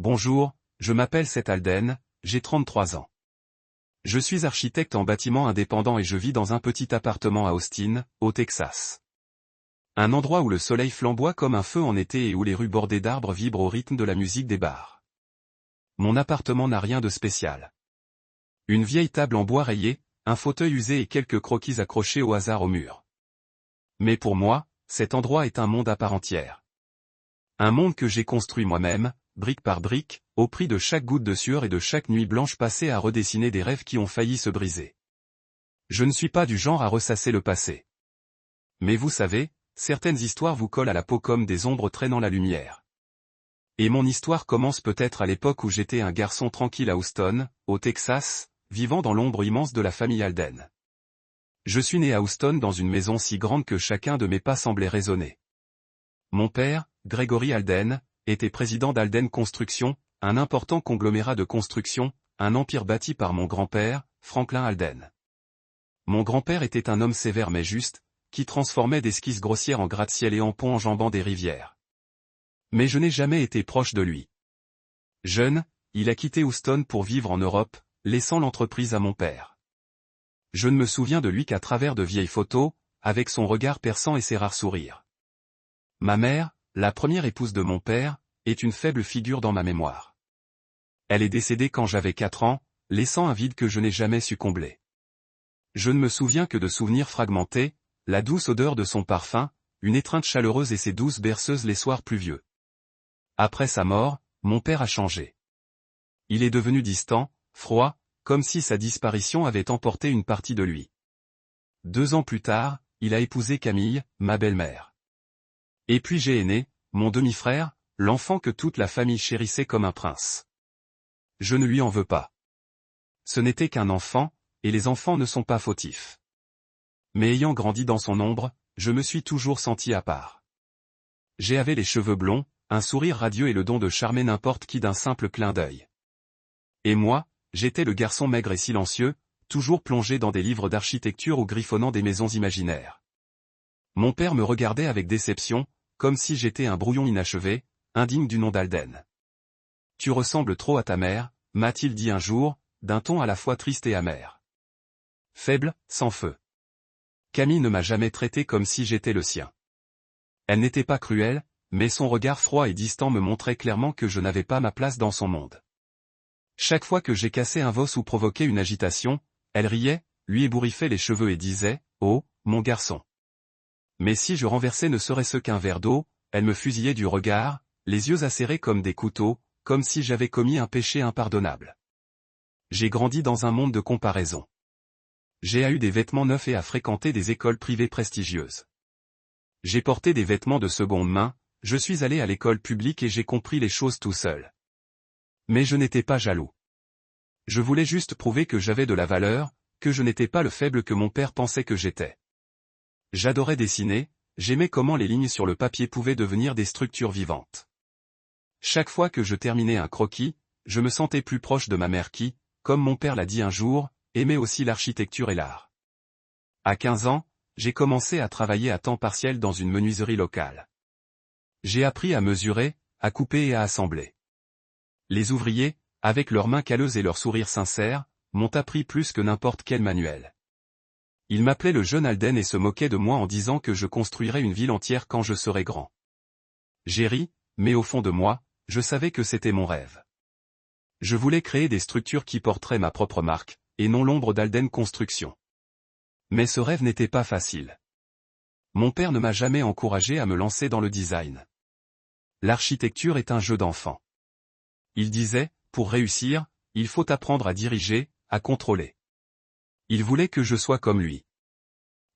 Bonjour, je m'appelle Seth Alden, j'ai 33 ans. Je suis architecte en bâtiment indépendant et je vis dans un petit appartement à Austin, au Texas. Un endroit où le soleil flamboie comme un feu en été et où les rues bordées d'arbres vibrent au rythme de la musique des bars. Mon appartement n'a rien de spécial. Une vieille table en bois rayé, un fauteuil usé et quelques croquis accrochés au hasard au mur. Mais pour moi, cet endroit est un monde à part entière. Un monde que j'ai construit moi-même, brique par brique, au prix de chaque goutte de sueur et de chaque nuit blanche passée à redessiner des rêves qui ont failli se briser. Je ne suis pas du genre à ressasser le passé. Mais vous savez, certaines histoires vous collent à la peau comme des ombres traînant la lumière. Et mon histoire commence peut-être à l'époque où j'étais un garçon tranquille à Houston, au Texas, vivant dans l'ombre immense de la famille Alden. Je suis né à Houston dans une maison si grande que chacun de mes pas semblait résonner. Mon père, Gregory Alden, était président d'Alden Construction, un important conglomérat de construction, un empire bâti par mon grand-père, Franklin Alden. Mon grand-père était un homme sévère mais juste, qui transformait des skisses grossières en gratte-ciel et en ponts enjambant des rivières. Mais je n'ai jamais été proche de lui. Jeune, il a quitté Houston pour vivre en Europe, laissant l'entreprise à mon père. Je ne me souviens de lui qu'à travers de vieilles photos, avec son regard perçant et ses rares sourires. Ma mère, la première épouse de mon père, est une faible figure dans ma mémoire. Elle est décédée quand j'avais 4 ans, laissant un vide que je n'ai jamais su combler. Je ne me souviens que de souvenirs fragmentés, la douce odeur de son parfum, une étreinte chaleureuse et ses douces berceuses les soirs pluvieux. Après sa mort, mon père a changé. Il est devenu distant, froid, comme si sa disparition avait emporté une partie de lui. 2 ans plus tard, il a épousé Camille, ma belle-mère. Et puis j'ai aîné, mon demi-frère, l'enfant que toute la famille chérissait comme un prince. Je ne lui en veux pas. Ce n'était qu'un enfant, et les enfants ne sont pas fautifs. Mais ayant grandi dans son ombre, je me suis toujours senti à part. J'avais les cheveux blonds, un sourire radieux et le don de charmer n'importe qui d'un simple clin d'œil. Et moi, j'étais le garçon maigre et silencieux, toujours plongé dans des livres d'architecture ou griffonnant des maisons imaginaires. Mon père me regardait avec déception, comme si j'étais un brouillon inachevé, indigne du nom d'Alden. « Tu ressembles trop à ta mère », m'a-t-il dit un jour, d'un ton à la fois triste et amer. Faible, sans feu. Camille ne m'a jamais traité comme si j'étais le sien. Elle n'était pas cruelle, mais son regard froid et distant me montrait clairement que je n'avais pas ma place dans son monde. Chaque fois que j'ai cassé un os ou provoqué une agitation, elle riait, lui ébouriffait les cheveux et disait « Oh, mon garçon ». Mais si je renversais ne serait-ce qu'un verre d'eau, elle me fusillait du regard, les yeux acérés comme des couteaux, comme si j'avais commis un péché impardonnable. J'ai grandi dans un monde de comparaison. J'ai eu des vêtements neufs et à fréquenter des écoles privées prestigieuses. J'ai porté des vêtements de seconde main, je suis allé à l'école publique et j'ai compris les choses tout seul. Mais je n'étais pas jaloux. Je voulais juste prouver que j'avais de la valeur, que je n'étais pas le faible que mon père pensait que j'étais. J'adorais dessiner, j'aimais comment les lignes sur le papier pouvaient devenir des structures vivantes. Chaque fois que je terminais un croquis, je me sentais plus proche de ma mère qui, comme mon père l'a dit un jour, aimait aussi l'architecture et l'art. À 15 ans, j'ai commencé à travailler à temps partiel dans une menuiserie locale. J'ai appris à mesurer, à couper et à assembler. Les ouvriers, avec leurs mains calleuses et leurs sourires sincères, m'ont appris plus que n'importe quel manuel. Ils m'appelaient le jeune Alden et se moquaient de moi en disant que je construirais une ville entière quand je serais grand. J'ai ri, mais au fond de moi, je savais que c'était mon rêve. Je voulais créer des structures qui porteraient ma propre marque, et non l'ombre d'Alden Construction. Mais ce rêve n'était pas facile. Mon père ne m'a jamais encouragé à me lancer dans le design. L'architecture est un jeu d'enfant. Il disait, pour réussir, il faut apprendre à diriger, à contrôler. Il voulait que je sois comme lui.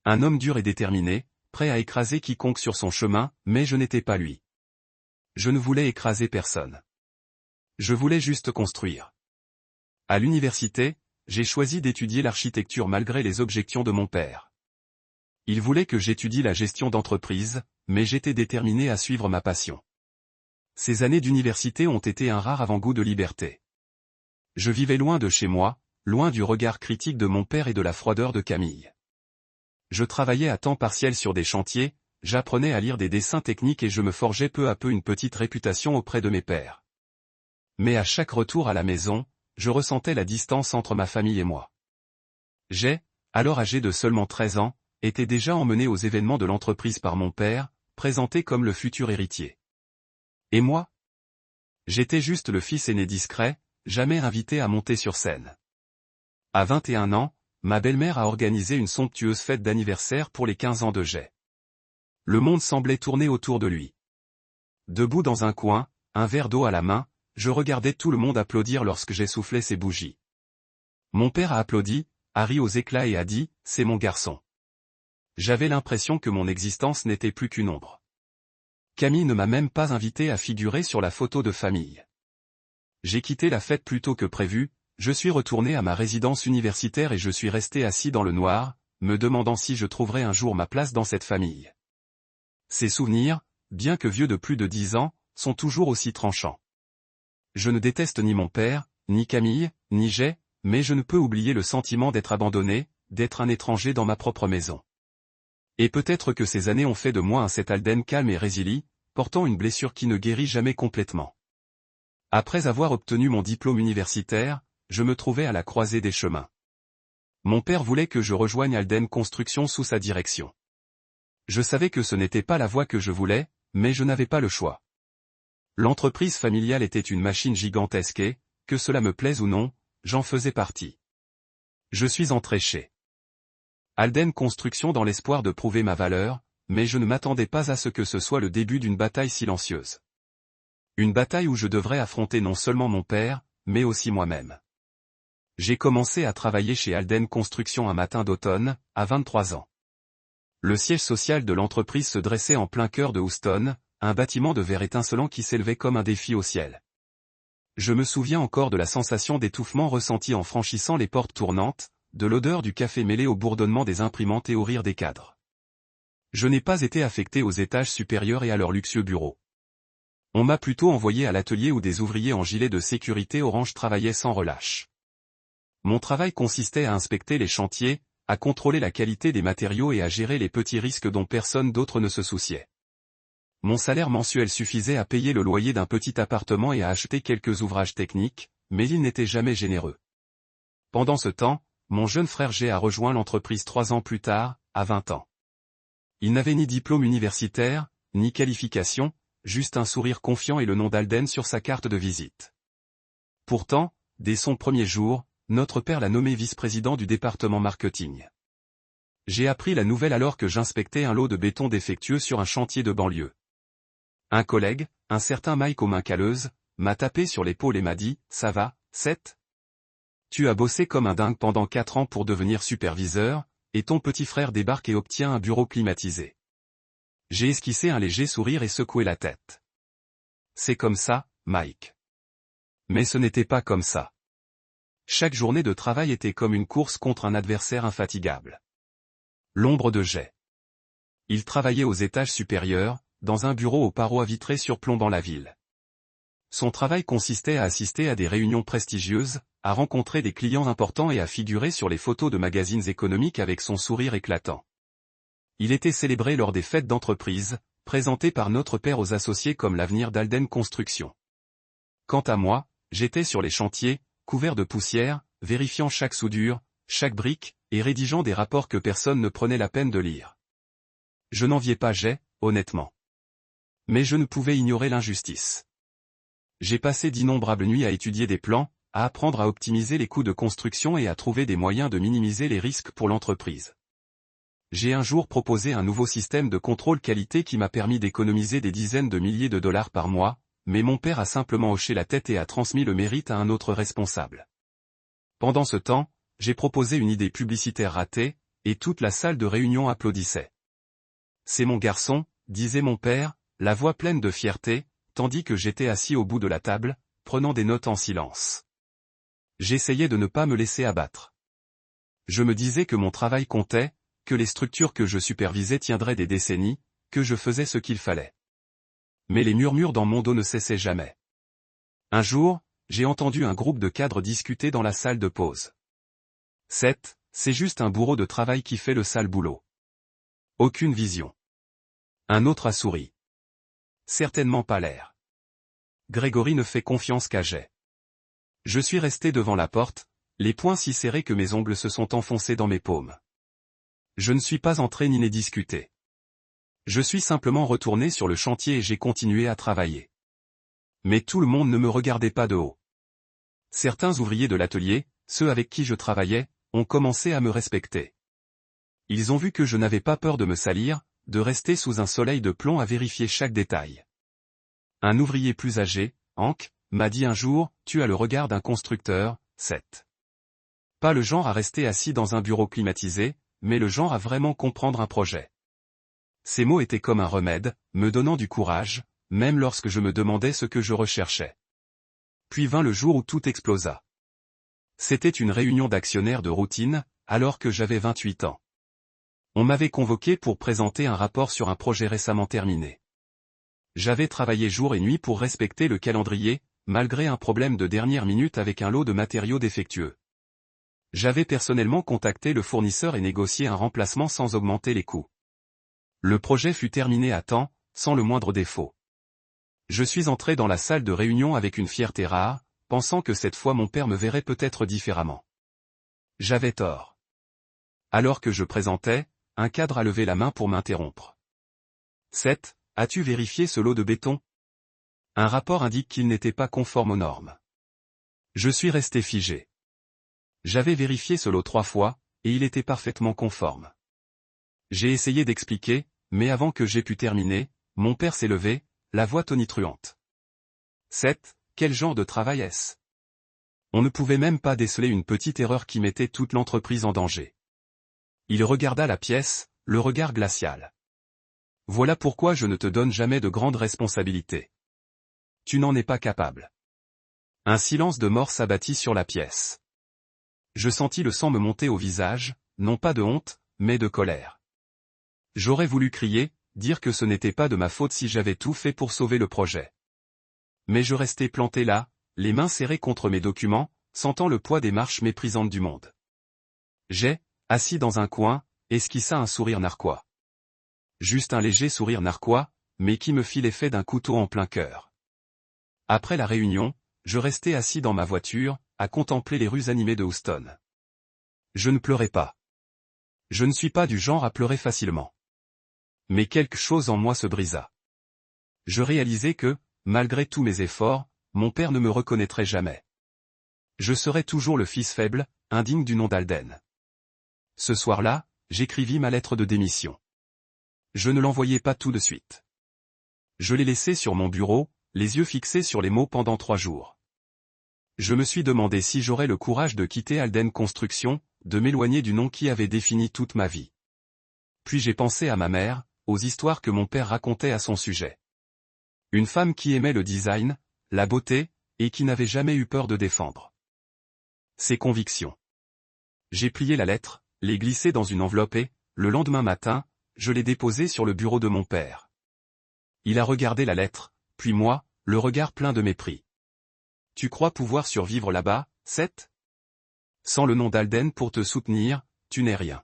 Un homme dur et déterminé, prêt à écraser quiconque sur son chemin, mais je n'étais pas lui. Je ne voulais écraser personne. Je voulais juste construire. À l'université, j'ai choisi d'étudier l'architecture malgré les objections de mon père. Il voulait que j'étudie la gestion d'entreprise, mais j'étais déterminé à suivre ma passion. Ces années d'université ont été un rare avant-goût de liberté. Je vivais loin de chez moi, loin du regard critique de mon père et de la froideur de Camille. Je travaillais à temps partiel sur des chantiers, j'apprenais à lire des dessins techniques et je me forgeais peu à peu une petite réputation auprès de mes pairs. Mais à chaque retour à la maison, je ressentais la distance entre ma famille et moi. J'ai, alors âgé de seulement 13 ans, été déjà emmené aux événements de l'entreprise par mon père, présenté comme le futur héritier. Et moi? J'étais juste le fils aîné discret, jamais invité à monter sur scène. À 21 ans, ma belle-mère a organisé une somptueuse fête d'anniversaire pour les 15 ans de Jay. Le monde semblait tourner autour de lui. Debout dans un coin, un verre d'eau à la main, je regardais tout le monde applaudir lorsque j'ai soufflé ses bougies. Mon père a applaudi, a ri aux éclats et a dit « C'est mon garçon ». J'avais l'impression que mon existence n'était plus qu'une ombre. Camille ne m'a même pas invité à figurer sur la photo de famille. J'ai quitté la fête plus tôt que prévu, je suis retourné à ma résidence universitaire et je suis resté assis dans le noir, me demandant si je trouverais un jour ma place dans cette famille. Ces souvenirs, bien que vieux de plus de 10 ans, sont toujours aussi tranchants. Je ne déteste ni mon père, ni Camille, ni Jay, mais je ne peux oublier le sentiment d'être abandonné, d'être un étranger dans ma propre maison. Et peut-être que ces années ont fait de moi un Seth Alden calme et résilient, portant une blessure qui ne guérit jamais complètement. Après avoir obtenu mon diplôme universitaire, je me trouvais à la croisée des chemins. Mon père voulait que je rejoigne Alden Construction sous sa direction. Je savais que ce n'était pas la voie que je voulais, mais je n'avais pas le choix. L'entreprise familiale était une machine gigantesque et, que cela me plaise ou non, j'en faisais partie. Je suis entré chez Alden Construction dans l'espoir de prouver ma valeur, mais je ne m'attendais pas à ce que ce soit le début d'une bataille silencieuse. Une bataille où je devrais affronter non seulement mon père, mais aussi moi-même. J'ai commencé à travailler chez Alden Construction un matin d'automne, à 23 ans. Le siège social de l'entreprise se dressait en plein cœur de Houston, un bâtiment de verre étincelant qui s'élevait comme un défi au ciel. Je me souviens encore de la sensation d'étouffement ressentie en franchissant les portes tournantes, de l'odeur du café mêlée au bourdonnement des imprimantes et au rire des cadres. Je n'ai pas été affecté aux étages supérieurs et à leurs luxueux bureaux. On m'a plutôt envoyé à l'atelier où des ouvriers en gilet de sécurité orange travaillaient sans relâche. Mon travail consistait à inspecter les chantiers, à contrôler la qualité des matériaux et à gérer les petits risques dont personne d'autre ne se souciait. Mon salaire mensuel suffisait à payer le loyer d'un petit appartement et à acheter quelques ouvrages techniques, mais il n'était jamais généreux. Pendant ce temps, mon jeune frère Jay a rejoint l'entreprise 3 ans plus tard, à 20 ans. Il n'avait ni diplôme universitaire, ni qualification, juste un sourire confiant et le nom d'Alden sur sa carte de visite. Pourtant, dès son premier jour, notre père l'a nommé vice-président du département marketing. J'ai appris la nouvelle alors que j'inspectais un lot de béton défectueux sur un chantier de banlieue. Un collègue, un certain Mike aux mains calleuses, m'a tapé sur l'épaule et m'a dit « Ça va, Seth ? Tu as bossé comme un dingue pendant 4 ans pour devenir superviseur, et ton petit frère débarque et obtient un bureau climatisé. » J'ai esquissé un léger sourire et secoué la tête. C'est comme ça, Mike. Mais ce n'était pas comme ça. Chaque journée de travail était comme une course contre un adversaire infatigable. L'ombre de Jay. Il travaillait aux étages supérieurs, dans un bureau aux parois vitrées surplombant la ville. Son travail consistait à assister à des réunions prestigieuses, à rencontrer des clients importants et à figurer sur les photos de magazines économiques avec son sourire éclatant. Il était célébré lors des fêtes d'entreprise, présenté par notre père aux associés comme l'avenir d'Alden Construction. Quant à moi, j'étais sur les chantiers, couvert de poussière, vérifiant chaque soudure, chaque brique, et rédigeant des rapports que personne ne prenait la peine de lire. Je n'enviais pas Jay, honnêtement. Mais je ne pouvais ignorer l'injustice. J'ai passé d'innombrables nuits à étudier des plans, à apprendre à optimiser les coûts de construction et à trouver des moyens de minimiser les risques pour l'entreprise. J'ai un jour proposé un nouveau système de contrôle qualité qui m'a permis d'économiser des dizaines de milliers de dollars par mois, mais mon père a simplement hoché la tête et a transmis le mérite à un autre responsable. Pendant ce temps, j'ai proposé une idée publicitaire ratée, et toute la salle de réunion applaudissait. C'est mon garçon, disait mon père, la voix pleine de fierté, tandis que j'étais assis au bout de la table, prenant des notes en silence. J'essayais de ne pas me laisser abattre. Je me disais que mon travail comptait, que les structures que je supervisais tiendraient des décennies, que je faisais ce qu'il fallait. Mais les murmures dans mon dos ne cessaient jamais. Un jour, j'ai entendu un groupe de cadres discuter dans la salle de pause. Seth, c'est juste un bourreau de travail qui fait le sale boulot. Aucune vision. Un autre a souri. Certainement pas l'air. Grégory ne fait confiance qu'à Jay. Je suis resté devant la porte, les poings si serrés que mes ongles se sont enfoncés dans mes paumes. Je ne suis pas entré ni n'ai discuté. Je suis simplement retourné sur le chantier et j'ai continué à travailler. Mais tout le monde ne me regardait pas de haut. Certains ouvriers de l'atelier, ceux avec qui je travaillais, ont commencé à me respecter. Ils ont vu que je n'avais pas peur de me salir, de rester sous un soleil de plomb à vérifier chaque détail. Un ouvrier plus âgé, Hank, m'a dit un jour, tu as le regard d'un constructeur, Seth. Pas le genre à rester assis dans un bureau climatisé, mais le genre à vraiment comprendre un projet. Ces mots étaient comme un remède, me donnant du courage, même lorsque je me demandais ce que je recherchais. Puis vint le jour où tout explosa. C'était une réunion d'actionnaires de routine, alors que j'avais 28 ans. On m'avait convoqué pour présenter un rapport sur un projet récemment terminé. J'avais travaillé jour et nuit pour respecter le calendrier, malgré un problème de dernière minute avec un lot de matériaux défectueux. J'avais personnellement contacté le fournisseur et négocié un remplacement sans augmenter les coûts. Le projet fut terminé à temps, sans le moindre défaut. Je suis entré dans la salle de réunion avec une fierté rare, pensant que cette fois mon père me verrait peut-être différemment. J'avais tort. Alors que je présentais, un cadre a levé la main pour m'interrompre. Seth, as-tu vérifié ce lot de béton? Un rapport indique qu'il n'était pas conforme aux normes. Je suis resté figé. J'avais vérifié ce lot 3 fois, et il était parfaitement conforme. J'ai essayé d'expliquer, mais avant que j'aie pu terminer, mon père s'est levé, la voix tonitruante. Seth, quel genre de travail est-ce? On ne pouvait même pas déceler une petite erreur qui mettait toute l'entreprise en danger. Il regarda la pièce, le regard glacial. Voilà pourquoi je ne te donne jamais de grandes responsabilités. Tu n'en es pas capable. Un silence de mort s'abattit sur la pièce. Je sentis le sang me monter au visage, non pas de honte, mais de colère. J'aurais voulu crier, dire que ce n'était pas de ma faute si j'avais tout fait pour sauver le projet. Mais je restais planté là, les mains serrées contre mes documents, sentant le poids des marches méprisantes du monde. Jay, assis dans un coin, esquissa un sourire narquois. Juste un léger sourire narquois, mais qui me fit l'effet d'un couteau en plein cœur. Après la réunion, je restais assis dans ma voiture, à contempler les rues animées de Houston. Je ne pleurais pas. Je ne suis pas du genre à pleurer facilement. Mais quelque chose en moi se brisa. Je réalisais que, malgré tous mes efforts, mon père ne me reconnaîtrait jamais. Je serais toujours le fils faible, indigne du nom d'Alden. Ce soir-là, j'écrivis ma lettre de démission. Je ne l'envoyai pas tout de suite. Je l'ai laissée sur mon bureau, les yeux fixés sur les mots pendant 3 jours. Je me suis demandé si j'aurais le courage de quitter Alden Construction, de m'éloigner du nom qui avait défini toute ma vie. Puis j'ai pensé à ma mère, aux histoires que mon père racontait à son sujet. Une femme qui aimait le design, la beauté, et qui n'avait jamais eu peur de défendre ses convictions. J'ai plié la lettre, l'ai glissée dans une enveloppe et, le lendemain matin, je l'ai déposée sur le bureau de mon père. Il a regardé la lettre, puis moi, le regard plein de mépris. Tu crois pouvoir survivre là-bas, Seth? Sans le nom d'Alden pour te soutenir, tu n'es rien.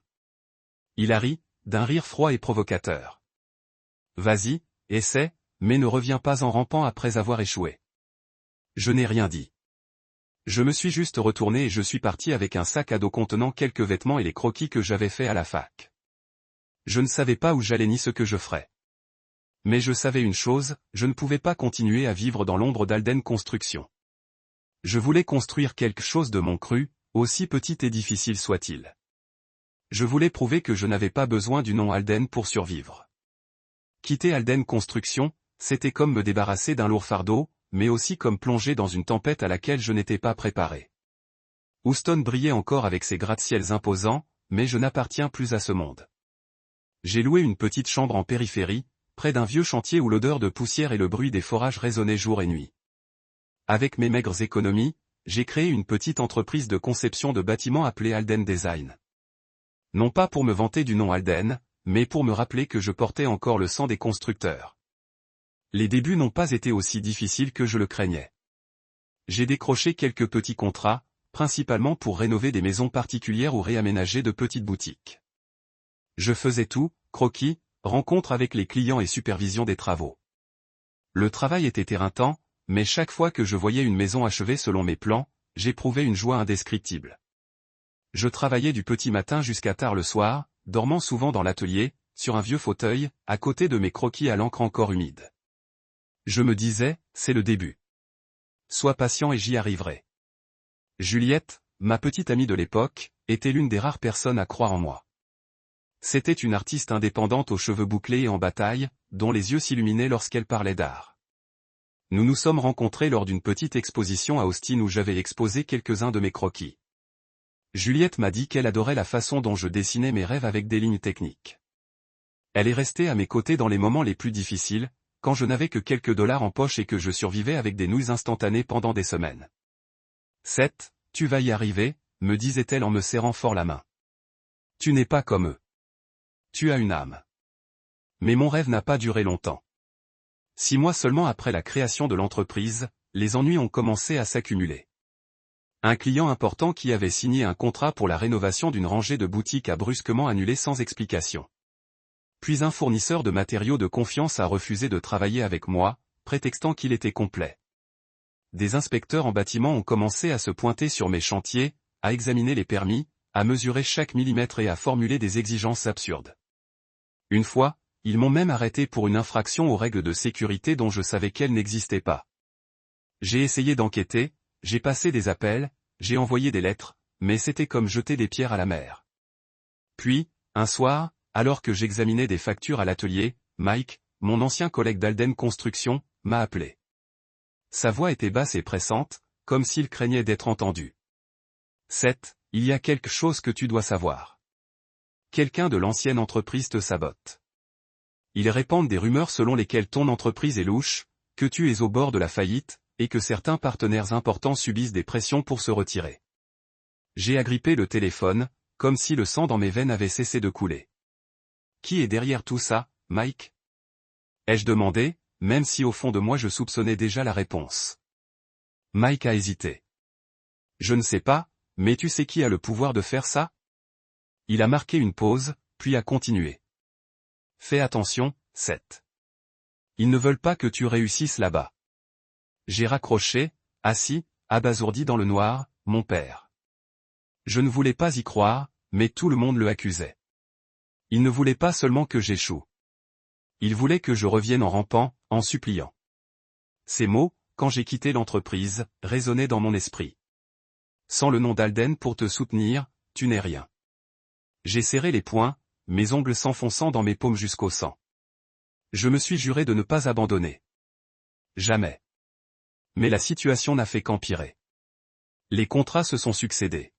Il a ri, d'un rire froid et provocateur. Vas-y, essaie, mais ne reviens pas en rampant après avoir échoué. Je n'ai rien dit. Je me suis juste retourné et je suis parti avec un sac à dos contenant quelques vêtements et les croquis que j'avais faits à la fac. Je ne savais pas où j'allais ni ce que je ferais. Mais je savais une chose, je ne pouvais pas continuer à vivre dans l'ombre d'Alden Construction. Je voulais construire quelque chose de mon cru, aussi petit et difficile soit-il. Je voulais prouver que je n'avais pas besoin du nom Alden pour survivre. Quitter Alden Construction, c'était comme me débarrasser d'un lourd fardeau, mais aussi comme plonger dans une tempête à laquelle je n'étais pas préparé. Houston brillait encore avec ses gratte-ciels imposants, mais je n'appartiens plus à ce monde. J'ai loué une petite chambre en périphérie, près d'un vieux chantier où l'odeur de poussière et le bruit des forages résonnaient jour et nuit. Avec mes maigres économies, j'ai créé une petite entreprise de conception de bâtiments appelée Alden Design. Non pas pour me vanter du nom Alden, mais pour me rappeler que je portais encore le sang des constructeurs. Les débuts n'ont pas été aussi difficiles que je le craignais. J'ai décroché quelques petits contrats, principalement pour rénover des maisons particulières ou réaménager de petites boutiques. Je faisais tout, croquis, rencontres avec les clients et supervision des travaux. Le travail était éreintant, mais chaque fois que je voyais une maison achevée selon mes plans, j'éprouvais une joie indescriptible. Je travaillais du petit matin jusqu'à tard le soir, dormant souvent dans l'atelier, sur un vieux fauteuil, à côté de mes croquis à l'encre encore humide. Je me disais, c'est le début. Sois patient et j'y arriverai. Juliette, ma petite amie de l'époque, était l'une des rares personnes à croire en moi. C'était une artiste indépendante aux cheveux bouclés et en bataille, dont les yeux s'illuminaient lorsqu'elle parlait d'art. Nous nous sommes rencontrés lors d'une petite exposition à Austin où j'avais exposé quelques-uns de mes croquis. Juliette m'a dit qu'elle adorait la façon dont je dessinais mes rêves avec des lignes techniques. Elle est restée à mes côtés dans les moments les plus difficiles, quand je n'avais que quelques dollars en poche et que je survivais avec des nouilles instantanées pendant des semaines. Seth, tu vas y arriver, me disait-elle en me serrant fort la main. Tu n'es pas comme eux. Tu as une âme. Mais mon rêve n'a pas duré longtemps. 6 mois seulement après la création de l'entreprise, les ennuis ont commencé à s'accumuler. Un client important qui avait signé un contrat pour la rénovation d'une rangée de boutiques a brusquement annulé sans explication. Puis un fournisseur de matériaux de confiance a refusé de travailler avec moi, prétextant qu'il était complet. Des inspecteurs en bâtiment ont commencé à se pointer sur mes chantiers, à examiner les permis, à mesurer chaque millimètre et à formuler des exigences absurdes. Une fois, ils m'ont même arrêté pour une infraction aux règles de sécurité dont je savais qu'elles n'existaient pas. J'ai essayé d'enquêter, j'ai passé des appels, j'ai envoyé des lettres, mais c'était comme jeter des pierres à la mer. Puis, un soir, alors que j'examinais des factures à l'atelier, Mike, mon ancien collègue d'Alden Construction, m'a appelé. Sa voix était basse et pressante, comme s'il craignait d'être entendu. Seth, il y a quelque chose que tu dois savoir. Quelqu'un de l'ancienne entreprise te sabote. Ils répandent des rumeurs selon lesquelles ton entreprise est louche, que tu es au bord de la faillite, et que certains partenaires importants subissent des pressions pour se retirer. J'ai agrippé le téléphone, comme si le sang dans mes veines avait cessé de couler. Qui est derrière tout ça, Mike? Ai-je demandé, même si au fond de moi je soupçonnais déjà la réponse. Mike a hésité. Je ne sais pas, mais tu sais qui a le pouvoir de faire ça? Il a marqué une pause, puis a continué. Fais attention, Seth. Ils ne veulent pas que tu réussisses là-bas. J'ai raccroché, assis, abasourdi dans le noir, mon père. Je ne voulais pas y croire, mais tout le monde le accusait. Il ne voulait pas seulement que j'échoue. Il voulait que je revienne en rampant, en suppliant. Ces mots, quand j'ai quitté l'entreprise, résonnaient dans mon esprit. Sans le nom d'Alden pour te soutenir, tu n'es rien. J'ai serré les poings, mes ongles s'enfonçant dans mes paumes jusqu'au sang. Je me suis juré de ne pas abandonner. Jamais. Mais la situation n'a fait qu'empirer. Les contrats se sont succédés.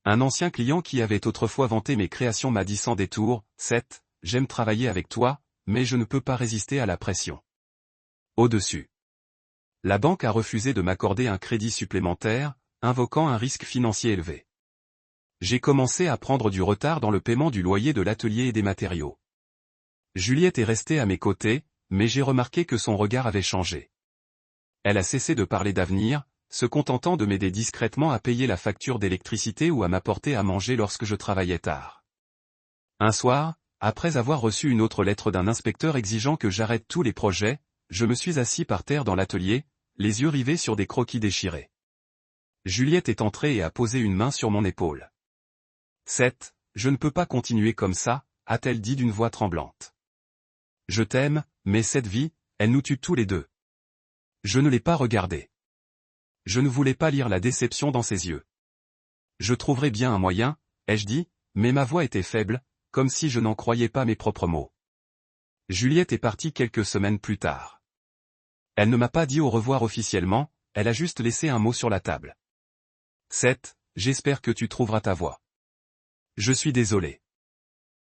Un ancien client qui avait autrefois vanté mes créations m'a dit sans détour, « Seth, j'aime travailler avec toi, mais je ne peux pas résister à la pression. » Au-dessus. La banque a refusé de m'accorder un crédit supplémentaire, invoquant un risque financier élevé. J'ai commencé à prendre du retard dans le paiement du loyer de l'atelier et des matériaux. Juliette est restée à mes côtés, mais j'ai remarqué que son regard avait changé. Elle a cessé de parler d'avenir, se contentant de m'aider discrètement à payer la facture d'électricité ou à m'apporter à manger lorsque je travaillais tard. Un soir, après avoir reçu une autre lettre d'un inspecteur exigeant que j'arrête tous les projets, je me suis assis par terre dans l'atelier, les yeux rivés sur des croquis déchirés. Juliette est entrée et a posé une main sur mon épaule. « Seth, je ne peux pas continuer comme ça, » a-t-elle dit d'une voix tremblante. « Je t'aime, mais cette vie, elle nous tue tous les deux. » Je ne l'ai pas regardée. Je ne voulais pas lire la déception dans ses yeux. Je trouverai bien un moyen, ai-je dit, mais ma voix était faible, comme si je n'en croyais pas mes propres mots. Juliette est partie quelques semaines plus tard. Elle ne m'a pas dit au revoir officiellement, elle a juste laissé un mot sur la table. Seth, j'espère que tu trouveras ta voie. Je suis désolé.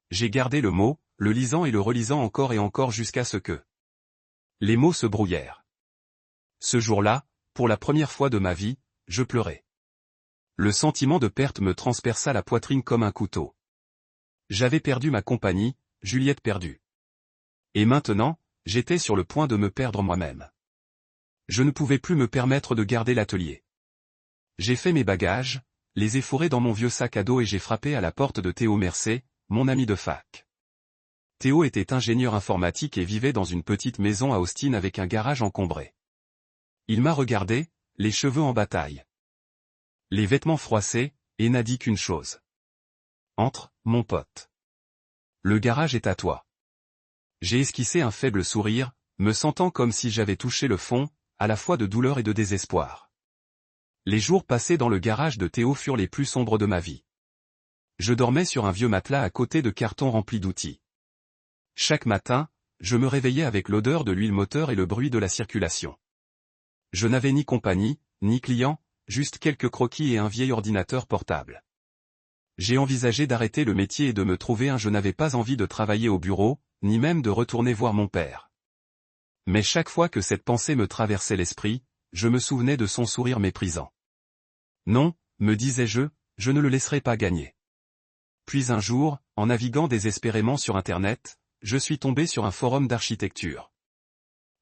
J'ai gardé le mot, le lisant et le relisant encore et encore jusqu'à ce que les mots se brouillèrent. Ce jour-là, pour la première fois de ma vie, je pleurais. Le sentiment de perte me transperça la poitrine comme un couteau. J'avais perdu ma compagnie, Juliette perdue. Et maintenant, j'étais sur le point de me perdre moi-même. Je ne pouvais plus me permettre de garder l'atelier. J'ai fait mes bagages, les ai fourrés dans mon vieux sac à dos et j'ai frappé à la porte de Théo Mercé, mon ami de fac. Théo était ingénieur informatique et vivait dans une petite maison à Austin avec un garage encombré. Il m'a regardé, les cheveux en bataille, les vêtements froissés, et n'a dit qu'une chose. Entre, mon pote. Le garage est à toi. J'ai esquissé un faible sourire, me sentant comme si j'avais touché le fond, à la fois de douleur et de désespoir. Les jours passés dans le garage de Théo furent les plus sombres de ma vie. Je dormais sur un vieux matelas à côté de cartons remplis d'outils. Chaque matin, je me réveillais avec l'odeur de l'huile moteur et le bruit de la circulation. Je n'avais ni compagnie, ni client, juste quelques croquis et un vieil ordinateur portable. J'ai envisagé d'arrêter le métier et de me trouver je n'avais pas envie de travailler au bureau, ni même de retourner voir mon père. Mais chaque fois que cette pensée me traversait l'esprit, je me souvenais de son sourire méprisant. Non, me disais-je, je ne le laisserai pas gagner. Puis un jour, en naviguant désespérément sur Internet, je suis tombé sur un forum d'architecture.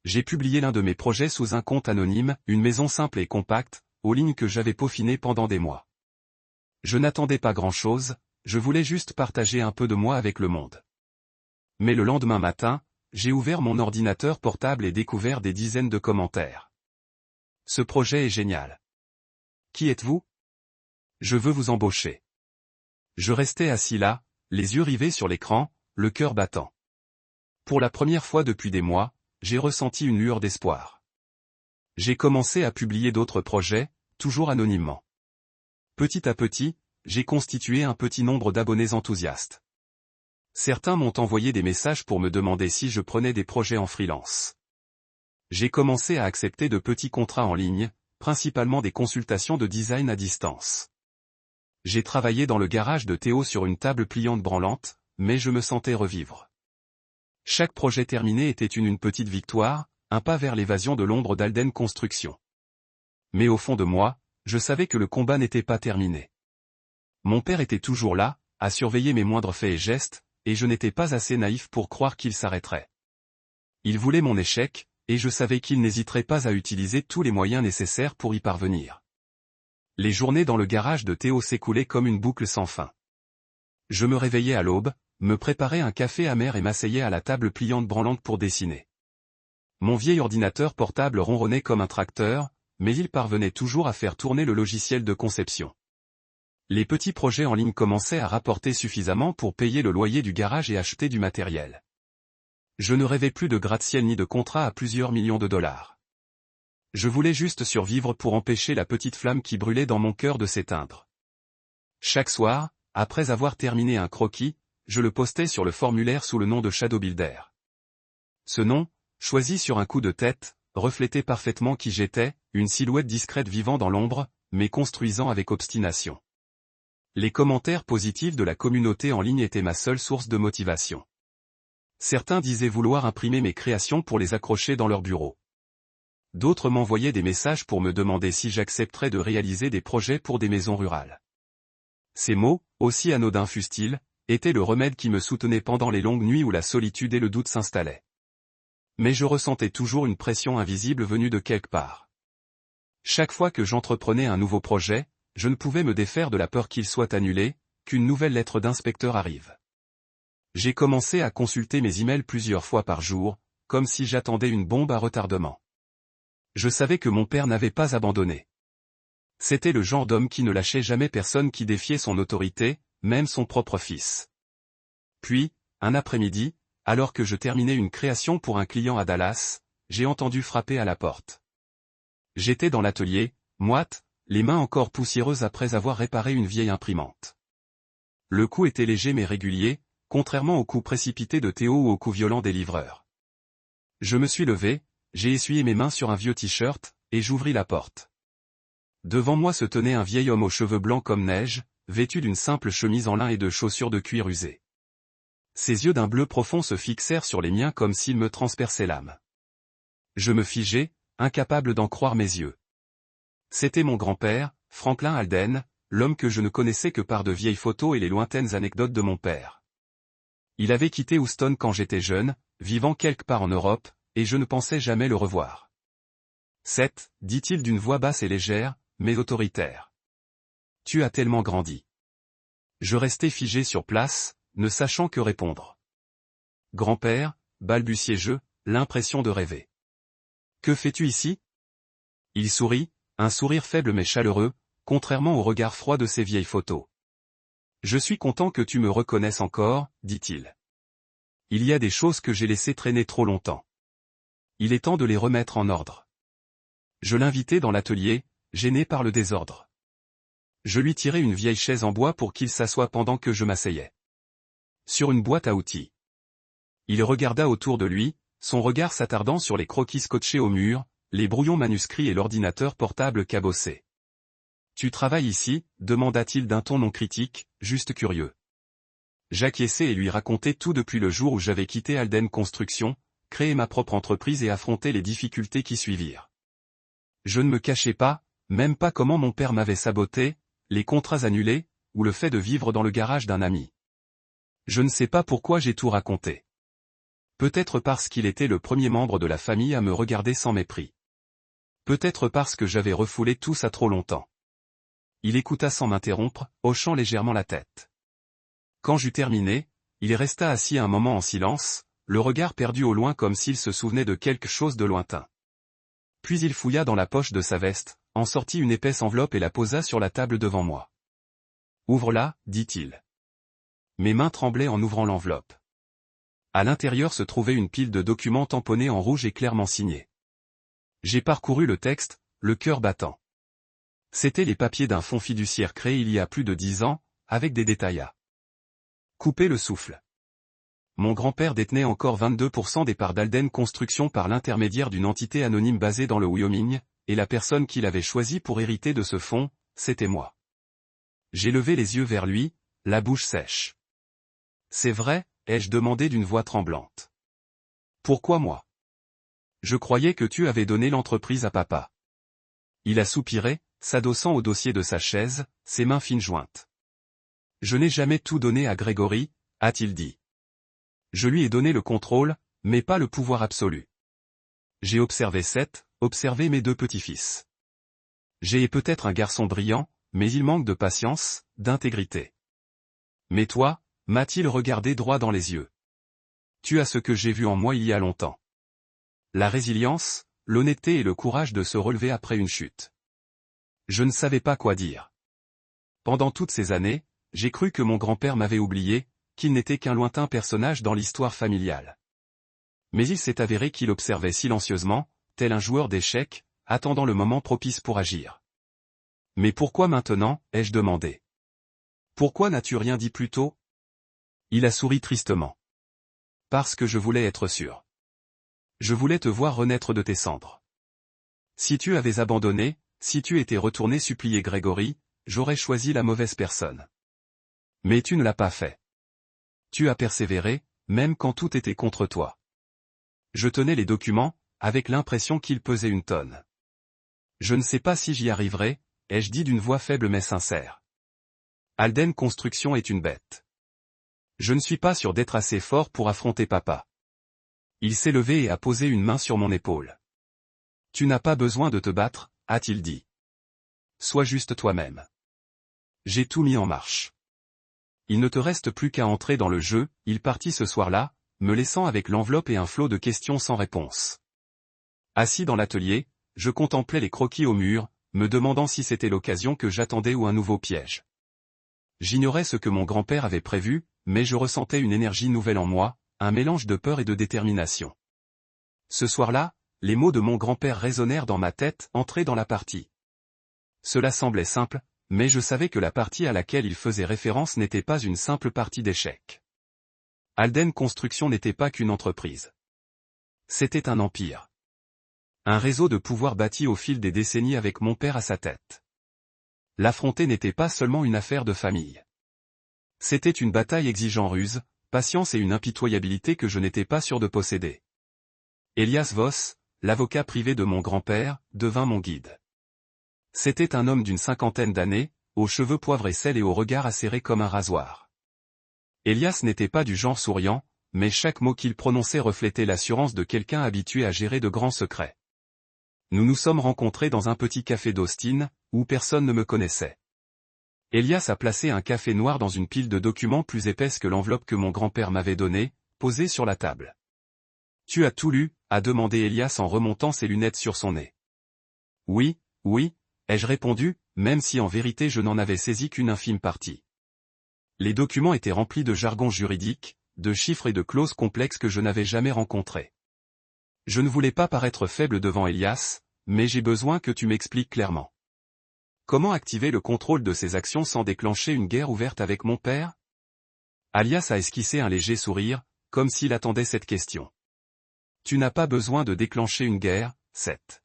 J'ai publié l'un de mes projets sous un compte anonyme, une maison simple et compacte, aux lignes que j'avais peaufinées pendant des mois. Je n'attendais pas grand-chose, je voulais juste partager un peu de moi avec le monde. Mais le lendemain matin, j'ai ouvert mon ordinateur portable et découvert des dizaines de commentaires. Ce projet est génial. Qui êtes-vous? Je veux vous embaucher. Je restais assis là, les yeux rivés sur l'écran, le cœur battant. Pour la première fois depuis des mois, j'ai ressenti une lueur d'espoir. J'ai commencé à publier d'autres projets, toujours anonymement. Petit à petit, j'ai constitué un petit nombre d'abonnés enthousiastes. Certains m'ont envoyé des messages pour me demander si je prenais des projets en freelance. J'ai commencé à accepter de petits contrats en ligne, principalement des consultations de design à distance. J'ai travaillé dans le garage de Théo sur une table pliante branlante, mais je me sentais revivre. Chaque projet terminé était une petite victoire, un pas vers l'évasion de l'ombre d'Alden Construction. Mais au fond de moi, je savais que le combat n'était pas terminé. Mon père était toujours là, à surveiller mes moindres faits et gestes, et je n'étais pas assez naïf pour croire qu'il s'arrêterait. Il voulait mon échec, et je savais qu'il n'hésiterait pas à utiliser tous les moyens nécessaires pour y parvenir. Les journées dans le garage de Théo s'écoulaient comme une boucle sans fin. Je me réveillais à l'aube, me préparais un café amer et m'asseyais à la table pliante branlante pour dessiner. Mon vieil ordinateur portable ronronnait comme un tracteur, mais il parvenait toujours à faire tourner le logiciel de conception. Les petits projets en ligne commençaient à rapporter suffisamment pour payer le loyer du garage et acheter du matériel. Je ne rêvais plus de gratte-ciel ni de contrat à plusieurs millions de dollars. Je voulais juste survivre pour empêcher la petite flamme qui brûlait dans mon cœur de s'éteindre. Chaque soir, après avoir terminé un croquis, je le postais sur le formulaire sous le nom de Shadow Builder. Ce nom, choisi sur un coup de tête, reflétait parfaitement qui j'étais, une silhouette discrète vivant dans l'ombre, mais construisant avec obstination. Les commentaires positifs de la communauté en ligne étaient ma seule source de motivation. Certains disaient vouloir imprimer mes créations pour les accrocher dans leur bureau. D'autres m'envoyaient des messages pour me demander si j'accepterais de réaliser des projets pour des maisons rurales. Ces mots, aussi anodins fussent-ils, étaient le remède qui me soutenait pendant les longues nuits où la solitude et le doute s'installaient. Mais je ressentais toujours une pression invisible venue de quelque part. Chaque fois que j'entreprenais un nouveau projet, je ne pouvais me défaire de la peur qu'il soit annulé, qu'une nouvelle lettre d'inspecteur arrive. J'ai commencé à consulter mes emails plusieurs fois par jour, comme si j'attendais une bombe à retardement. Je savais que mon père n'avait pas abandonné. C'était le genre d'homme qui ne lâchait jamais personne qui défiait son autorité, même son propre fils. Puis, un après-midi, alors que je terminais une création pour un client à Dallas, j'ai entendu frapper à la porte. J'étais dans l'atelier, moite, les mains encore poussiéreuses après avoir réparé une vieille imprimante. Le coup était léger mais régulier, contrairement au coup précipité de Théo ou au coup violent des livreurs. Je me suis levé, j'ai essuyé mes mains sur un vieux t-shirt, et j'ouvris la porte. Devant moi se tenait un vieil homme aux cheveux blancs comme neige, vêtu d'une simple chemise en lin et de chaussures de cuir usées. Ses yeux d'un bleu profond se fixèrent sur les miens comme s'ils me transperçaient l'âme. Je me figeai, incapable d'en croire mes yeux. C'était mon grand-père, Franklin Alden, l'homme que je ne connaissais que par de vieilles photos et les lointaines anecdotes de mon père. Il avait quitté Houston quand j'étais jeune, vivant quelque part en Europe, et je ne pensais jamais le revoir. Seth, dit-il d'une voix basse et légère, mais autoritaire. Tu as tellement grandi. Je restai figé sur place, ne sachant que répondre. Grand-père, balbutiai-je, l'impression de rêver. Que fais-tu ici? Il sourit, un sourire faible mais chaleureux, contrairement au regard froid de ses vieilles photos. Je suis content que tu me reconnaisses encore, dit-il. Il y a des choses que j'ai laissées traîner trop longtemps. Il est temps de les remettre en ordre. Je l'invitai dans l'atelier, gêné par le désordre. Je lui tirai une vieille chaise en bois pour qu'il s'assoie pendant que je m'asseyais sur une boîte à outils. Il regarda autour de lui, son regard s'attardant sur les croquis scotchés au mur, les brouillons manuscrits et l'ordinateur portable cabossé. « Tu travailles ici ?» demanda-t-il d'un ton non critique, juste curieux. J'acquiesçai et lui racontai tout depuis le jour où j'avais quitté Alden Construction, créé ma propre entreprise et affronté les difficultés qui suivirent. Je ne me cachais pas, même pas comment mon père m'avait saboté, les contrats annulés, ou le fait de vivre dans le garage d'un ami. Je ne sais pas pourquoi j'ai tout raconté. Peut-être parce qu'il était le premier membre de la famille à me regarder sans mépris. Peut-être parce que j'avais refoulé tout ça trop longtemps. Il écouta sans m'interrompre, hochant légèrement la tête. Quand j'eus terminé, il resta assis un moment en silence, le regard perdu au loin comme s'il se souvenait de quelque chose de lointain. Puis il fouilla dans la poche de sa veste, en sortit une épaisse enveloppe et la posa sur la table devant moi. « Ouvre-la, dit-il. » Mes mains tremblaient en ouvrant l'enveloppe. À l'intérieur se trouvait une pile de documents tamponnés en rouge et clairement signés. J'ai parcouru le texte, le cœur battant. C'étaient les papiers d'un fonds fiduciaire créé il y a plus de 10 ans, avec des détails à couper le souffle. Mon grand-père détenait encore 22% des parts d'Alden Construction par l'intermédiaire d'une entité anonyme basée dans le Wyoming, et la personne qu'il avait choisie pour hériter de ce fonds, c'était moi. J'ai levé les yeux vers lui, la bouche sèche. « C'est vrai ?» ai-je demandé d'une voix tremblante. « Pourquoi moi ? Je croyais que tu avais donné l'entreprise à papa. » Il a soupiré, s'adossant au dossier de sa chaise, ses mains fines jointes. « Je n'ai jamais tout donné à Grégory, a-t-il dit. Je lui ai donné le contrôle, mais pas le pouvoir absolu. J'ai observé Seth, observé mes 2 petits-fils. J'ai peut-être un garçon brillant, mais il manque de patience, d'intégrité. Mais toi, m'a-t-il regardé droit dans les yeux. Tu as ce que j'ai vu en moi il y a longtemps. La résilience, l'honnêteté et le courage de se relever après une chute. Je ne savais pas quoi dire. Pendant toutes ces années, j'ai cru que mon grand-père m'avait oublié, qu'il n'était qu'un lointain personnage dans l'histoire familiale. Mais il s'est avéré qu'il observait silencieusement, tel un joueur d'échecs, attendant le moment propice pour agir. Mais pourquoi maintenant, ai-je demandé. Pourquoi n'as-tu rien dit plus tôt ? Il a souri tristement. Parce que je voulais être sûr. Je voulais te voir renaître de tes cendres. Si tu avais abandonné, si tu étais retourné supplier Grégory, j'aurais choisi la mauvaise personne. Mais tu ne l'as pas fait. Tu as persévéré, même quand tout était contre toi. Je tenais les documents, avec l'impression qu'ils pesaient une tonne. Je ne sais pas si j'y arriverai, ai-je dit d'une voix faible mais sincère. Alden Construction est une bête. Je ne suis pas sûr d'être assez fort pour affronter papa. Il s'est levé et a posé une main sur mon épaule. Tu n'as pas besoin de te battre, a-t-il dit. Sois juste toi-même. J'ai tout mis en marche. Il ne te reste plus qu'à entrer dans le jeu, il partit ce soir-là, me laissant avec l'enveloppe et un flot de questions sans réponse. Assis dans l'atelier, je contemplais les croquis au mur, me demandant si c'était l'occasion que j'attendais ou un nouveau piège. J'ignorais ce que mon grand-père avait prévu, mais je ressentais une énergie nouvelle en moi, un mélange de peur et de détermination. Ce soir-là, les mots de mon grand-père résonnèrent dans ma tête, entrés dans la partie. Cela semblait simple, mais je savais que la partie à laquelle il faisait référence n'était pas une simple partie d'échecs. Alden Construction n'était pas qu'une entreprise. C'était un empire. Un réseau de pouvoir bâti au fil des décennies avec mon père à sa tête. L'affronter n'était pas seulement une affaire de famille. C'était une bataille exigeant ruse, patience et une impitoyabilité que je n'étais pas sûr de posséder. Elias Voss, l'avocat privé de mon grand-père, devint mon guide. C'était un homme d'une 50aine d'années, aux cheveux poivrés sel et au regard acéré comme un rasoir. Elias n'était pas du genre souriant, mais chaque mot qu'il prononçait reflétait l'assurance de quelqu'un habitué à gérer de grands secrets. Nous nous sommes rencontrés dans un petit café d'Austin, où personne ne me connaissait. Elias a placé un café noir dans une pile de documents plus épaisse que l'enveloppe que mon grand-père m'avait donnée, posée sur la table. « Tu as tout lu ?» a demandé Elias en remontant ses lunettes sur son nez. « Oui, oui, ai-je répondu, même si en vérité je n'en avais saisi qu'une infime partie. Les documents étaient remplis de jargon juridique, de chiffres et de clauses complexes que je n'avais jamais rencontrés. Je ne voulais pas paraître faible devant Elias, mais j'ai besoin que tu m'expliques clairement. Comment activer le contrôle de ces actions sans déclencher une guerre ouverte avec mon père? Elias a esquissé un léger sourire, comme s'il attendait cette question. Tu n'as pas besoin de déclencher une guerre, Seth.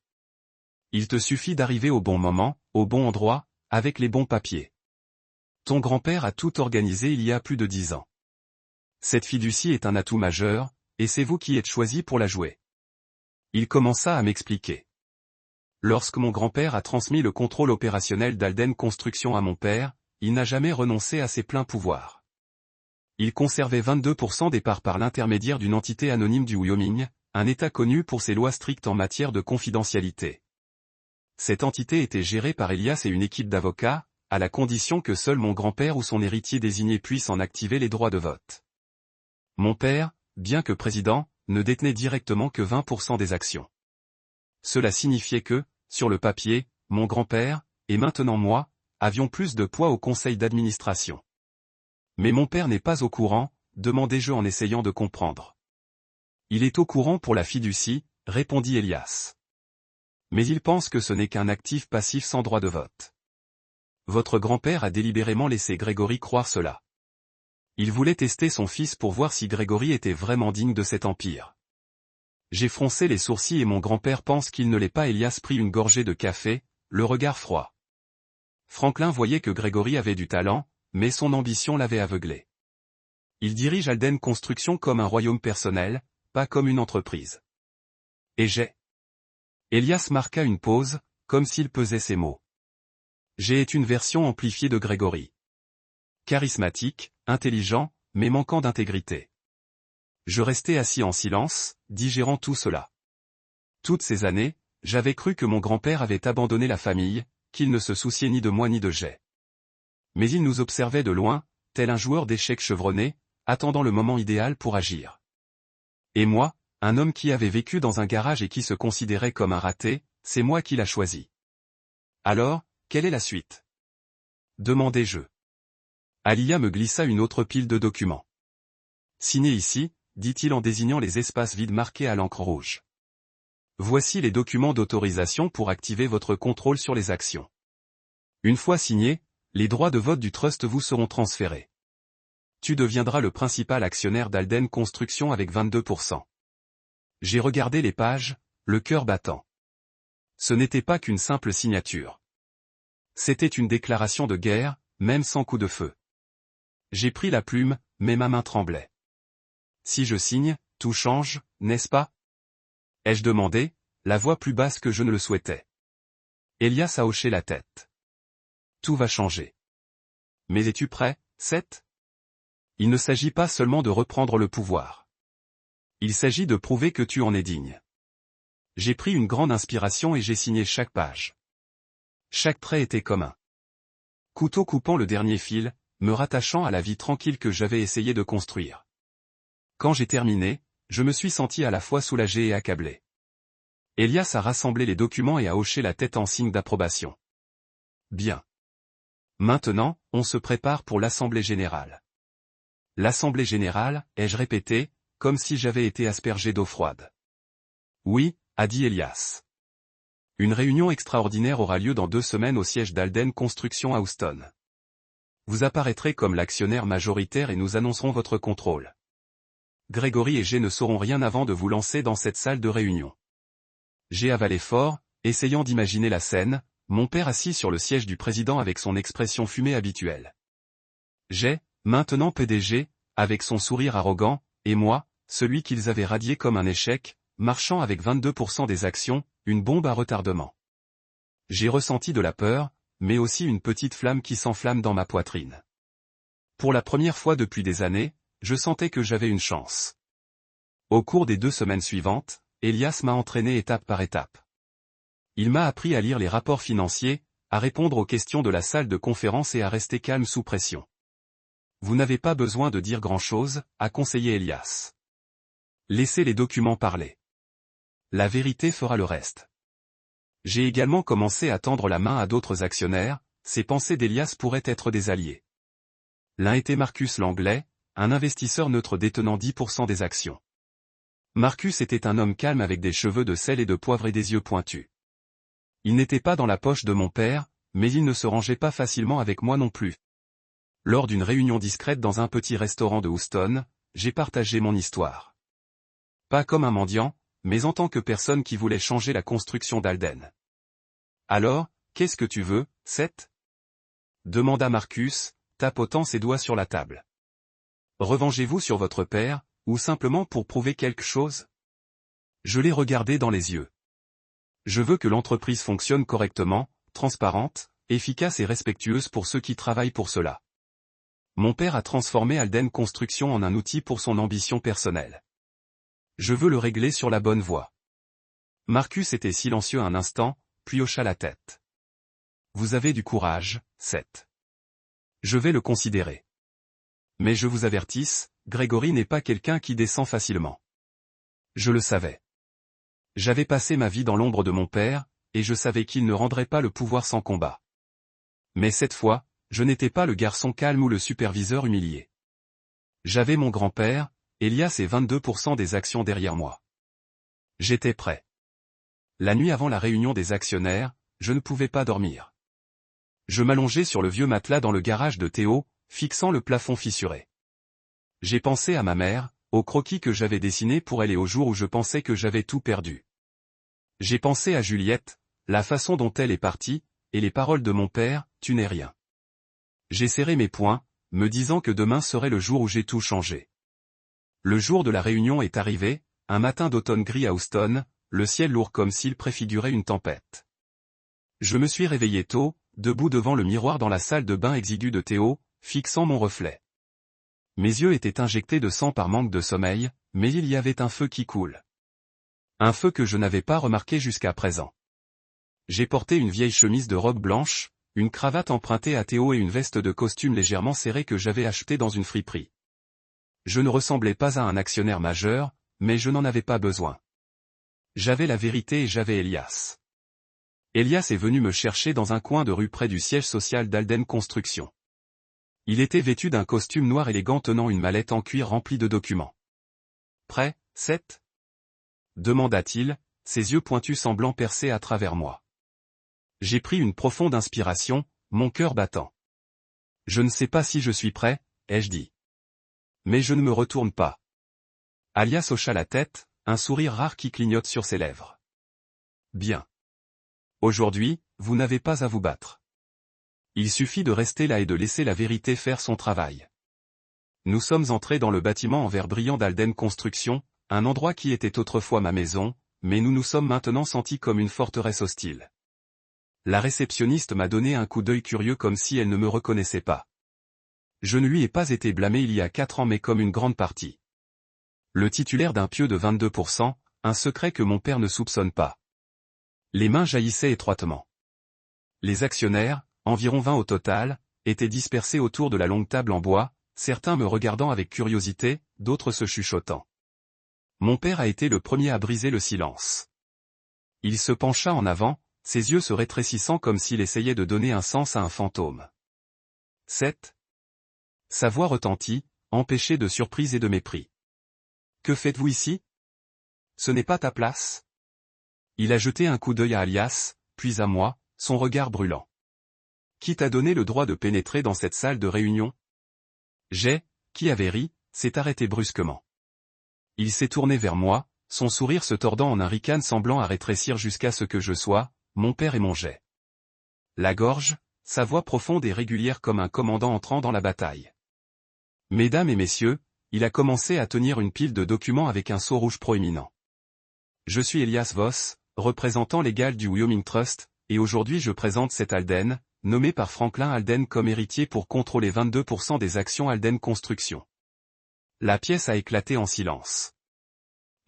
Il te suffit d'arriver au bon moment, au bon endroit, avec les bons papiers. Ton grand-père a tout organisé il y a plus de 10 ans. Cette fiducie est un atout majeur, et c'est vous qui êtes choisi pour la jouer. Il commença à m'expliquer. Lorsque mon grand-père a transmis le contrôle opérationnel d'Alden Construction à mon père, il n'a jamais renoncé à ses pleins pouvoirs. Il conservait 22% des parts par l'intermédiaire d'une entité anonyme du Wyoming, un État connu pour ses lois strictes en matière de confidentialité. Cette entité était gérée par Elias et une équipe d'avocats, à la condition que seul mon grand-père ou son héritier désigné puisse en activer les droits de vote. Mon père, bien que président, ne détenait directement que 20% des actions. Cela signifiait que, sur le papier, mon grand-père, et maintenant moi, avions plus de poids au conseil d'administration. Mais mon père n'est pas au courant, demandai-je en essayant de comprendre. Il est au courant pour la fiducie, répondit Elias. Mais il pense que ce n'est qu'un actif passif sans droit de vote. Votre grand-père a délibérément laissé Grégory croire cela. Il voulait tester son fils pour voir si Grégory était vraiment digne de cet empire. J'ai froncé les sourcils et mon grand-père pense qu'il ne l'est pas. Elias prit une gorgée de café, le regard froid. Franklin voyait que Grégory avait du talent, mais son ambition l'avait aveuglé. Il dirige Alden Construction comme un royaume personnel, pas comme une entreprise. Et j'ai. Elias marqua une pause, comme s'il pesait ses mots. J'ai est une version amplifiée de Grégory. Charismatique, intelligent, mais manquant d'intégrité. Je restais assis en silence, digérant tout cela. Toutes ces années, j'avais cru que mon grand-père avait abandonné la famille, qu'il ne se souciait ni de moi ni de Jay. Mais il nous observait de loin, tel un joueur d'échecs chevronné, attendant le moment idéal pour agir. Et moi, un homme qui avait vécu dans un garage et qui se considérait comme un raté, c'est moi qui l'a choisi. Alors, quelle est la suite? Demandai-je. Alia me glissa une autre pile de documents. Signez ici, dit-il en désignant les espaces vides marqués à l'encre rouge. Voici les documents d'autorisation pour activer votre contrôle sur les actions. Une fois signés, les droits de vote du trust vous seront transférés. Tu deviendras le principal actionnaire d'Alden Construction avec 22%. J'ai regardé les pages, le cœur battant. Ce n'était pas qu'une simple signature. C'était une déclaration de guerre, même sans coup de feu. J'ai pris la plume, mais ma main tremblait. Si je signe, tout change, n'est-ce pas? Ai-je demandé, la voix plus basse que je ne le souhaitais. Elias a hoché la tête. Tout va changer. Mais es-tu prêt, Seth? Il ne s'agit pas seulement de reprendre le pouvoir. Il s'agit de prouver que tu en es digne. J'ai pris une grande inspiration et j'ai signé chaque page. Chaque trait était comme un couteau coupant le dernier fil, me rattachant à la vie tranquille que j'avais essayé de construire. Quand j'ai terminé, je me suis senti à la fois soulagé et accablé. Elias a rassemblé les documents et a hoché la tête en signe d'approbation. Bien. Maintenant, on se prépare pour l'Assemblée générale. L'Assemblée générale, ai-je répété, comme si j'avais été aspergé d'eau froide. Oui, a dit Elias. Une réunion extraordinaire aura lieu dans 2 semaines au siège d'Alden Construction à Houston. Vous apparaîtrez comme l'actionnaire majoritaire et nous annoncerons votre contrôle. Grégory et Jay ne sauront rien avant de vous lancer dans cette salle de réunion. J'ai avalé fort, essayant d'imaginer la scène, mon père assis sur le siège du président avec son expression fumée habituelle. Jay, maintenant PDG, avec son sourire arrogant, et moi, celui qu'ils avaient radié comme un échec, marchant avec 22% des actions, une bombe à retardement. J'ai ressenti de la peur, mais aussi une petite flamme qui s'enflamme dans ma poitrine. Pour la première fois depuis des années, je sentais que j'avais une chance. Au cours des 2 semaines suivantes, Elias m'a entraîné étape par étape. Il m'a appris à lire les rapports financiers, à répondre aux questions de la salle de conférence et à rester calme sous pression. Vous n'avez pas besoin de dire grand-chose, a conseillé Elias. Laissez les documents parler. La vérité fera le reste. J'ai également commencé à tendre la main à d'autres actionnaires, ces pensées d'Elias pourraient être des alliés. L'un était Marcus Langlais, un investisseur neutre détenant 10% des actions. Marcus était un homme calme avec des cheveux de sel et de poivre et des yeux pointus. Il n'était pas dans la poche de mon père, mais il ne se rangeait pas facilement avec moi non plus. Lors d'une réunion discrète dans un petit restaurant de Houston, j'ai partagé mon histoire. Pas comme un mendiant, mais en tant que personne qui voulait changer la construction d'Alden. Alors, qu'est-ce que tu veux, Seth? Demanda Marcus, tapotant ses doigts sur la table. Revengez-vous sur votre père, ou simplement pour prouver quelque chose? Je l'ai regardé dans les yeux. Je veux que l'entreprise fonctionne correctement, transparente, efficace et respectueuse pour ceux qui travaillent pour cela. Mon père a transformé Alden Construction en un outil pour son ambition personnelle. Je veux le régler sur la bonne voie. Marcus était silencieux un instant, puis hocha la tête. Vous avez du courage, Seth. Je vais le considérer. Mais je vous avertisse, Gregory n'est pas quelqu'un qui descend facilement. Je le savais. J'avais passé ma vie dans l'ombre de mon père, et je savais qu'il ne rendrait pas le pouvoir sans combat. Mais cette fois, je n'étais pas le garçon calme ou le superviseur humilié. J'avais mon grand-père, Elias et 22% des actions derrière moi. J'étais prêt. La nuit avant la réunion des actionnaires, je ne pouvais pas dormir. Je m'allongeais sur le vieux matelas dans le garage de Théo, fixant le plafond fissuré. J'ai pensé à ma mère, au croquis que j'avais dessiné pour elle et au jour où je pensais que j'avais tout perdu. J'ai pensé à Juliette, la façon dont elle est partie, et les paroles de mon père, tu n'es rien. J'ai serré mes poings, me disant que demain serait le jour où j'ai tout changé. Le jour de la réunion est arrivé, un matin d'automne gris à Houston, le ciel lourd comme s'il préfigurait une tempête. Je me suis réveillé tôt, debout devant le miroir dans la salle de bain exiguë de Théo, fixant mon reflet. Mes yeux étaient injectés de sang par manque de sommeil, mais il y avait un feu qui coule. Un feu que je n'avais pas remarqué jusqu'à présent. J'ai porté une vieille chemise de robe blanche, une cravate empruntée à Théo et une veste de costume légèrement serrée que j'avais achetée dans une friperie. Je ne ressemblais pas à un actionnaire majeur, mais je n'en avais pas besoin. J'avais la vérité et j'avais Elias. Elias est venu me chercher dans un coin de rue près du siège social d'Alden Construction. Il était vêtu d'un costume noir élégant tenant une mallette en cuir remplie de documents. « Prêt, Seth ?» demanda-t-il, ses yeux pointus semblant percer à travers moi. J'ai pris une profonde inspiration, mon cœur battant. « Je ne sais pas si je suis prêt, » ai-je dit. Mais je ne me retourne pas. Elias hocha la tête, un sourire rare qui clignote sur ses lèvres. Bien. Aujourd'hui, vous n'avez pas à vous battre. Il suffit de rester là et de laisser la vérité faire son travail. Nous sommes entrés dans le bâtiment en verre brillant d'Alden Construction, un endroit qui était autrefois ma maison, mais nous nous sommes maintenant sentis comme une forteresse hostile. La réceptionniste m'a donné un coup d'œil curieux comme si elle ne me reconnaissait pas. Je ne lui ai pas été blâmé il y a 4 ans mais comme une grande partie. Le titulaire d'un pieu de 22%, un secret que mon père ne soupçonne pas. Les mains jaillissaient étroitement. Les actionnaires, environ 20 au total, étaient dispersés autour de la longue table en bois, certains me regardant avec curiosité, d'autres se chuchotant. Mon père a été le premier à briser le silence. Il se pencha en avant, ses yeux se rétrécissant comme s'il essayait de donner un sens à un fantôme. « Seth ?» Sa voix retentit, empêchée de surprise et de mépris. « Que faites-vous ici? Ce n'est pas ta place ?» Il a jeté un coup d'œil à Elias, puis à moi, son regard brûlant. « Qui t'a donné le droit de pénétrer dans cette salle de réunion ?» Qui avait ri, s'est arrêté brusquement. Il s'est tourné vers moi, son sourire se tordant en un ricane semblant à rétrécir jusqu'à ce que je sois, mon père et mon Jay. La gorge, sa voix profonde et régulière comme un commandant entrant dans la bataille. « Mesdames et messieurs, il a commencé à tenir une pile de documents avec un sceau rouge proéminent. Je suis Elias Voss, représentant légal du Wyoming Trust, et aujourd'hui je présente cet Alden, nommé par Franklin Alden comme héritier pour contrôler 22% des actions Alden Construction. » La pièce a éclaté en silence.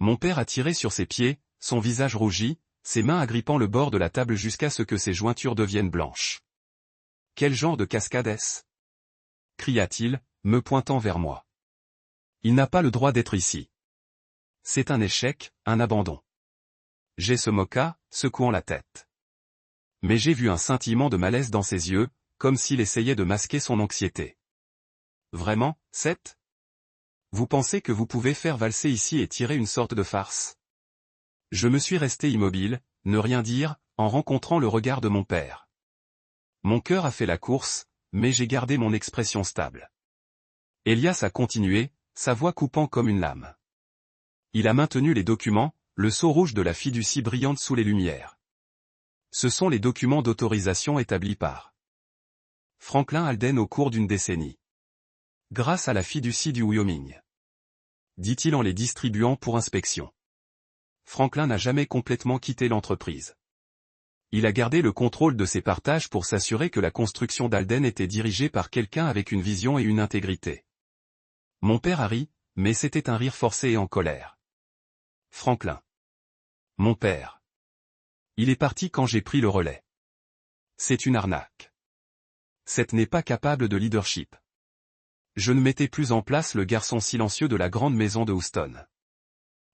Mon père a tiré sur ses pieds, son visage rougi, ses mains agrippant le bord de la table jusqu'à ce que ses jointures deviennent blanches. « Quel genre de cascade est-ce » cria-t-il, me pointant vers moi. « Il n'a pas le droit d'être ici. C'est un échec, un abandon. » Jay se moqua, secouant la tête. Mais j'ai vu un scintillement de malaise dans ses yeux, comme s'il essayait de masquer son anxiété. Vraiment, Seth? Vous pensez que vous pouvez faire valser ici et tirer une sorte de farce? Je me suis resté immobile, ne rien dire, en rencontrant le regard de mon père. Mon cœur a fait la course, mais j'ai gardé mon expression stable. Elias a continué, sa voix coupant comme une lame. Il a maintenu les documents, le sceau rouge de la fiducie brillante sous les lumières. Ce sont les documents d'autorisation établis par Franklin Alden au cours d'une décennie. Grâce à la fiducie du Wyoming. Dit-il en les distribuant pour inspection. Franklin n'a jamais complètement quitté l'entreprise. Il a gardé le contrôle de ses partages pour s'assurer que la construction d'Alden était dirigée par quelqu'un avec une vision et une intégrité. Mon père a ri, mais c'était un rire forcé et en colère. Franklin. Mon père. Il est parti quand j'ai pris le relais. C'est une arnaque. Seth n'est pas capable de leadership. Je ne mettais plus en place le garçon silencieux de la grande maison de Houston.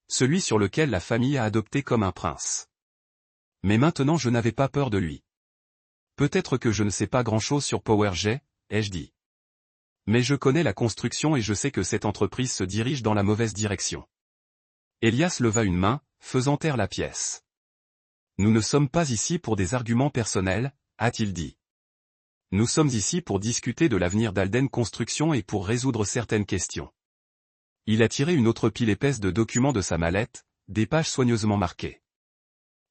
Celui sur lequel la famille a adopté comme un prince. Mais maintenant je n'avais pas peur de lui. Peut-être que je ne sais pas grand-chose sur PowerJ, ai-je dit. Mais je connais la construction et je sais que cette entreprise se dirige dans la mauvaise direction. Elias leva une main, faisant taire la pièce. Nous ne sommes pas ici pour des arguments personnels, a-t-il dit. Nous sommes ici pour discuter de l'avenir d'Alden Construction et pour résoudre certaines questions. Il a tiré une autre pile épaisse de documents de sa mallette, des pages soigneusement marquées.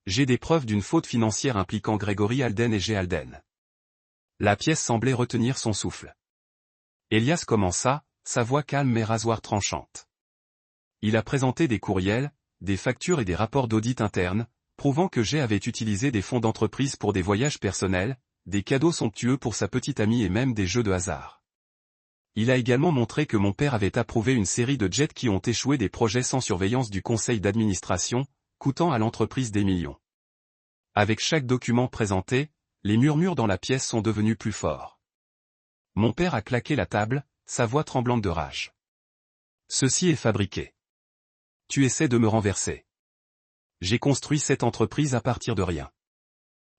J'ai des preuves d'une faute financière impliquant Gregory Alden et G. Alden. La pièce semblait retenir son souffle. Elias commença, sa voix calme mais rasoir tranchante. Il a présenté des courriels, des factures et des rapports d'audit interne, prouvant que G avait utilisé des fonds d'entreprise pour des voyages personnels, des cadeaux somptueux pour sa petite amie et même des jeux de hasard. Il a également montré que mon père avait approuvé une série de jets qui ont échoué, des projets sans surveillance du conseil d'administration, coûtant à l'entreprise des millions. Avec chaque document présenté, les murmures dans la pièce sont devenus plus forts. Mon père a claqué la table, sa voix tremblante de rage. Ceci est fabriqué. Tu essaies de me renverser. J'ai construit cette entreprise à partir de rien.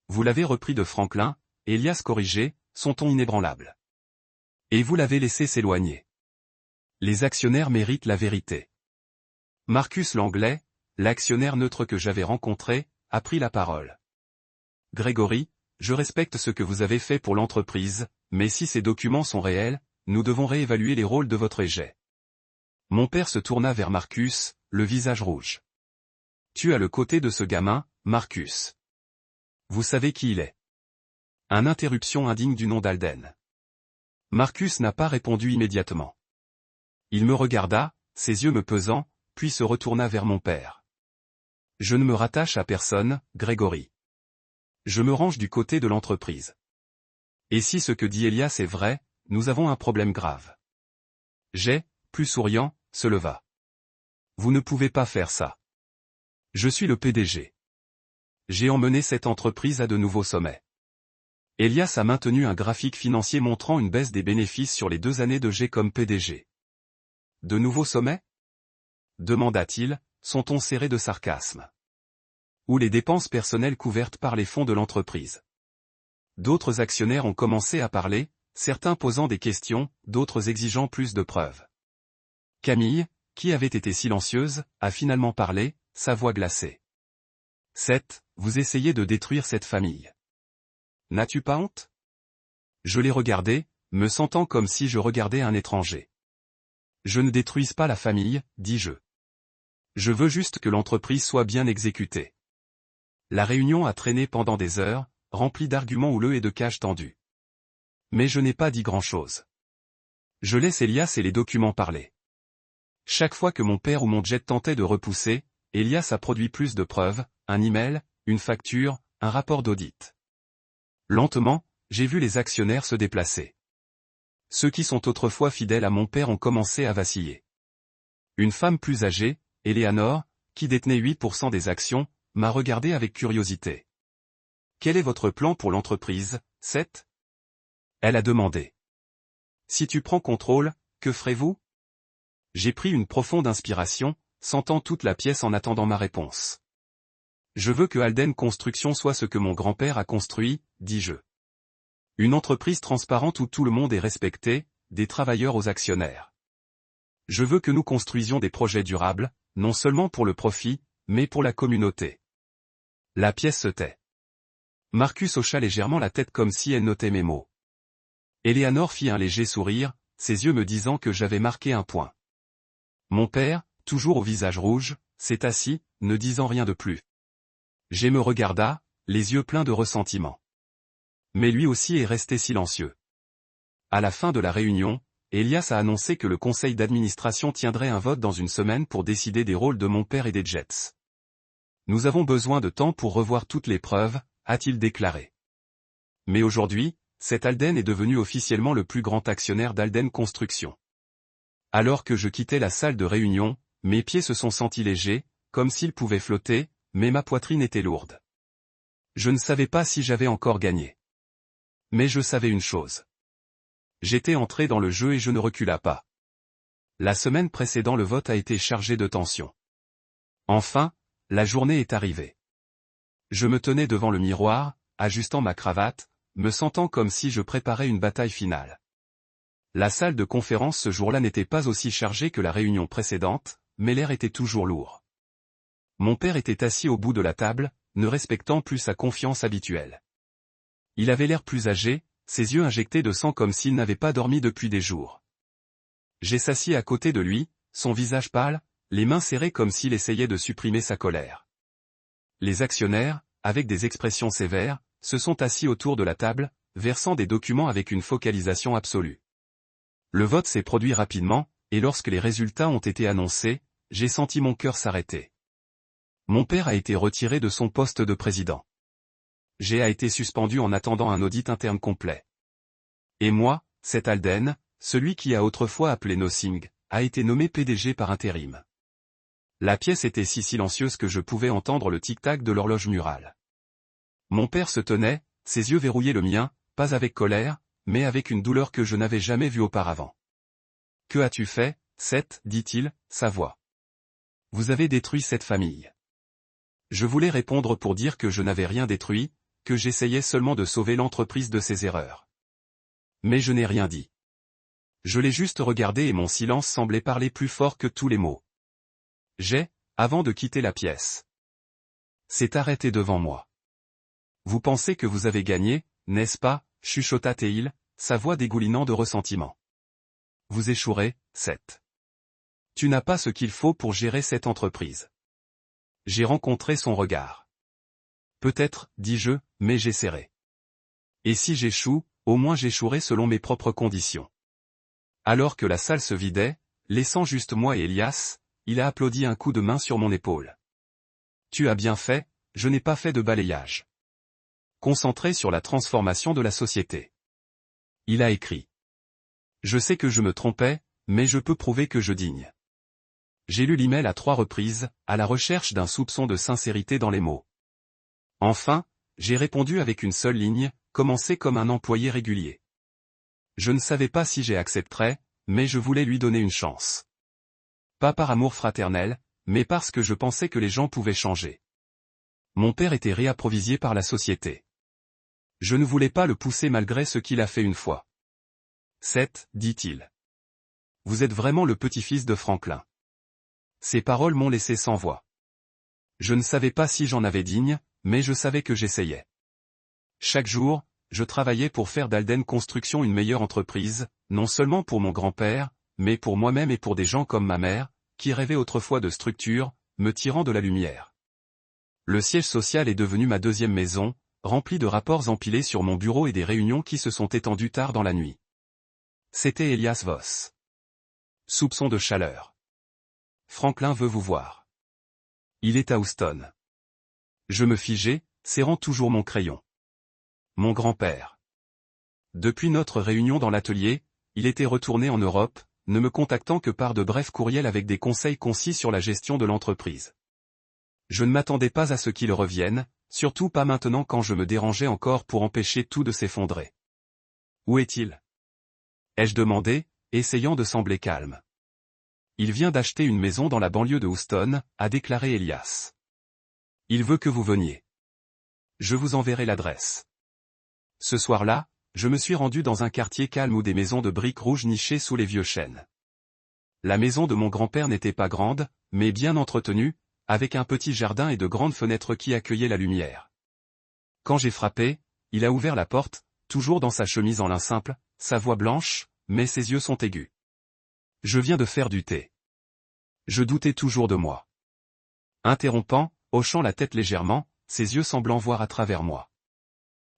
Vous l'avez repris de Franklin, Elias corrigé, son ton inébranlable. Et vous l'avez laissé s'éloigner. Les actionnaires méritent la vérité. Marcus Langlais, l'actionnaire neutre que j'avais rencontré, a pris la parole. Gregory, je respecte ce que vous avez fait pour l'entreprise, mais si ces documents sont réels, nous devons réévaluer les rôles de votre égé. Mon père se tourna vers Marcus, le visage rouge. Tu as le côté de ce gamin, Marcus. Vous savez qui il est. Une interruption indigne du nom d'Alden. Marcus n'a pas répondu immédiatement. Il me regarda, ses yeux me pesant, puis se retourna vers mon père. Je ne me rattache à personne, Gregory. Je me range du côté de l'entreprise. Et si ce que dit Elias est vrai, nous avons un problème grave. J'ai, plus souriant, se leva. Vous ne pouvez pas faire ça. Je suis le PDG. J'ai emmené cette entreprise à de nouveaux sommets. Elias a maintenu un graphique financier montrant une baisse des bénéfices sur les 2 années de G comme PDG. De nouveaux sommets? Demanda-t-il, son ton serré de sarcasme. Ou les dépenses personnelles couvertes par les fonds de l'entreprise. D'autres actionnaires ont commencé à parler, certains posant des questions, d'autres exigeant plus de preuves. Camille, qui avait été silencieuse, a finalement parlé, sa voix glacée. Seth, vous essayez de détruire cette famille. N'as-tu pas honte? Je l'ai regardé, me sentant comme si je regardais un étranger. Je ne détruise pas la famille, dis-je. Je veux juste que l'entreprise soit bien exécutée. La réunion a traîné pendant des heures, remplie d'arguments houleux et de cages tendues. Mais je n'ai pas dit grand-chose. Je laisse Elias et les documents parler. Chaque fois que mon père ou mon jet tentait de repousser, Elias a produit plus de preuves, un email, une facture, un rapport d'audit. Lentement, j'ai vu les actionnaires se déplacer. Ceux qui sont autrefois fidèles à mon père ont commencé à vaciller. Une femme plus âgée, Eleanor, qui détenait 8% des actions, m'a regardé avec curiosité. Quel est votre plan pour l'entreprise, Seth? Elle a demandé. Si tu prends contrôle, que ferez-vous? J'ai pris une profonde inspiration, sentant toute la pièce en attendant ma réponse. Je veux que Alden Construction soit ce que mon grand-père a construit, dis-je. Une entreprise transparente où tout le monde est respecté, des travailleurs aux actionnaires. Je veux que nous construisions des projets durables, non seulement pour le profit, mais pour la communauté. La pièce se tait. Marcus hocha légèrement la tête comme si elle notait mes mots. Eleanor fit un léger sourire, ses yeux me disant que j'avais marqué un point. Mon père, toujours au visage rouge, s'est assis, ne disant rien de plus. Jay me regarda, les yeux pleins de ressentiment. Mais lui aussi est resté silencieux. À la fin de la réunion, Elias a annoncé que le conseil d'administration tiendrait un vote dans une semaine pour décider des rôles de mon père et des Jets. Nous avons besoin de temps pour revoir toutes les preuves, a-t-il déclaré. Mais aujourd'hui, cet Alden est devenu officiellement le plus grand actionnaire d'Alden Construction. Alors que je quittais la salle de réunion, mes pieds se sont sentis légers, comme s'ils pouvaient flotter, mais ma poitrine était lourde. Je ne savais pas si j'avais encore gagné. Mais je savais une chose. J'étais entré dans le jeu et je ne recula pas. La semaine précédant le vote a été chargée de tension. Enfin, la journée est arrivée. Je me tenais devant le miroir, ajustant ma cravate, me sentant comme si je préparais une bataille finale. La salle de conférence ce jour-là n'était pas aussi chargée que la réunion précédente, mais l'air était toujours lourd. Mon père était assis au bout de la table, ne respectant plus sa confiance habituelle. Il avait l'air plus âgé, ses yeux injectés de sang comme s'il n'avait pas dormi depuis des jours. J'ai s'assis à côté de lui, son visage pâle, les mains serrées comme s'il essayait de supprimer sa colère. Les actionnaires, avec des expressions sévères, se sont assis autour de la table, versant des documents avec une focalisation absolue. Le vote s'est produit rapidement, et lorsque les résultats ont été annoncés, j'ai senti mon cœur s'arrêter. Mon père a été retiré de son poste de président. Jay a été suspendu en attendant un audit interne complet. Et moi, cet Alden, celui qui a autrefois appelé Nothing, a été nommé PDG par intérim. La pièce était si silencieuse que je pouvais entendre le tic-tac de l'horloge murale. Mon père se tenait, ses yeux verrouillaient le mien, pas avec colère, mais avec une douleur que je n'avais jamais vue auparavant. « Que as-tu fait, Seth » dit-il, sa voix. « Vous avez détruit cette famille. » Je voulais répondre pour dire que je n'avais rien détruit, que j'essayais seulement de sauver l'entreprise de ses erreurs. Mais je n'ai rien dit. Je l'ai juste regardé et mon silence semblait parler plus fort que tous les mots. Jay, avant de quitter la pièce, s'est arrêté devant moi. « Vous pensez que vous avez gagné, n'est-ce pas » chuchota Teil, sa voix dégoulinant de ressentiment. « Vous échouerez, Seth. Tu n'as pas ce qu'il faut pour gérer cette entreprise. » J'ai rencontré son regard. « Peut-être, dis-je, mais j'essaierai. Et si j'échoue, au moins j'échouerai selon mes propres conditions. » Alors que la salle se vidait, laissant juste moi et Elias, il a applaudi un coup de main sur mon épaule. « Tu as bien fait, je n'ai pas fait de balayage. » Concentré sur la transformation de la société. Il a écrit. Je sais que je me trompais, mais je peux prouver que je digne. J'ai lu l'email à 3 reprises, à la recherche d'un soupçon de sincérité dans les mots. Enfin, j'ai répondu avec une seule ligne, commencer comme un employé régulier. Je ne savais pas si j'ai accepterais, mais je voulais lui donner une chance. Pas par amour fraternel, mais parce que je pensais que les gens pouvaient changer. Mon père était réapprovisié par la société. Je ne voulais pas le pousser malgré ce qu'il a fait une fois. Seth, dit-il. Vous êtes vraiment le petit-fils de Franklin. Ces paroles m'ont laissé sans voix. Je ne savais pas si j'en avais digne, mais je savais que j'essayais. Chaque jour, je travaillais pour faire d'Alden Construction une meilleure entreprise, non seulement pour mon grand-père, mais pour moi-même et pour des gens comme ma mère, qui rêvaient autrefois de structure, me tirant de la lumière. Le siège social est devenu ma deuxième maison, rempli de rapports empilés sur mon bureau et des réunions qui se sont étendues tard dans la nuit. C'était Elias Voss. Soupçon de chaleur. Franklin veut vous voir. Il est à Houston. Je me figeai, serrant toujours mon crayon. Mon grand-père. Depuis notre réunion dans l'atelier, il était retourné en Europe, ne me contactant que par de brefs courriels avec des conseils concis sur la gestion de l'entreprise. Je ne m'attendais pas à ce qu'il revienne, surtout pas maintenant quand je me dérangeais encore pour empêcher tout de s'effondrer. Où est-il ? Ai-je demandé, essayant de sembler calme. Il vient d'acheter une maison dans la banlieue de Houston, a déclaré Elias. Il veut que vous veniez. Je vous enverrai l'adresse. Ce soir-là, je me suis rendu dans un quartier calme où des maisons de briques rouges nichaient sous les vieux chênes. La maison de mon grand-père n'était pas grande, mais bien entretenue, avec un petit jardin et de grandes fenêtres qui accueillaient la lumière. Quand j'ai frappé, il a ouvert la porte, toujours dans sa chemise en lin simple, sa voix blanche, mais ses yeux sont aigus. Je viens de faire du thé. Je doutais toujours de moi. Interrompant, hochant la tête légèrement, ses yeux semblant voir à travers moi.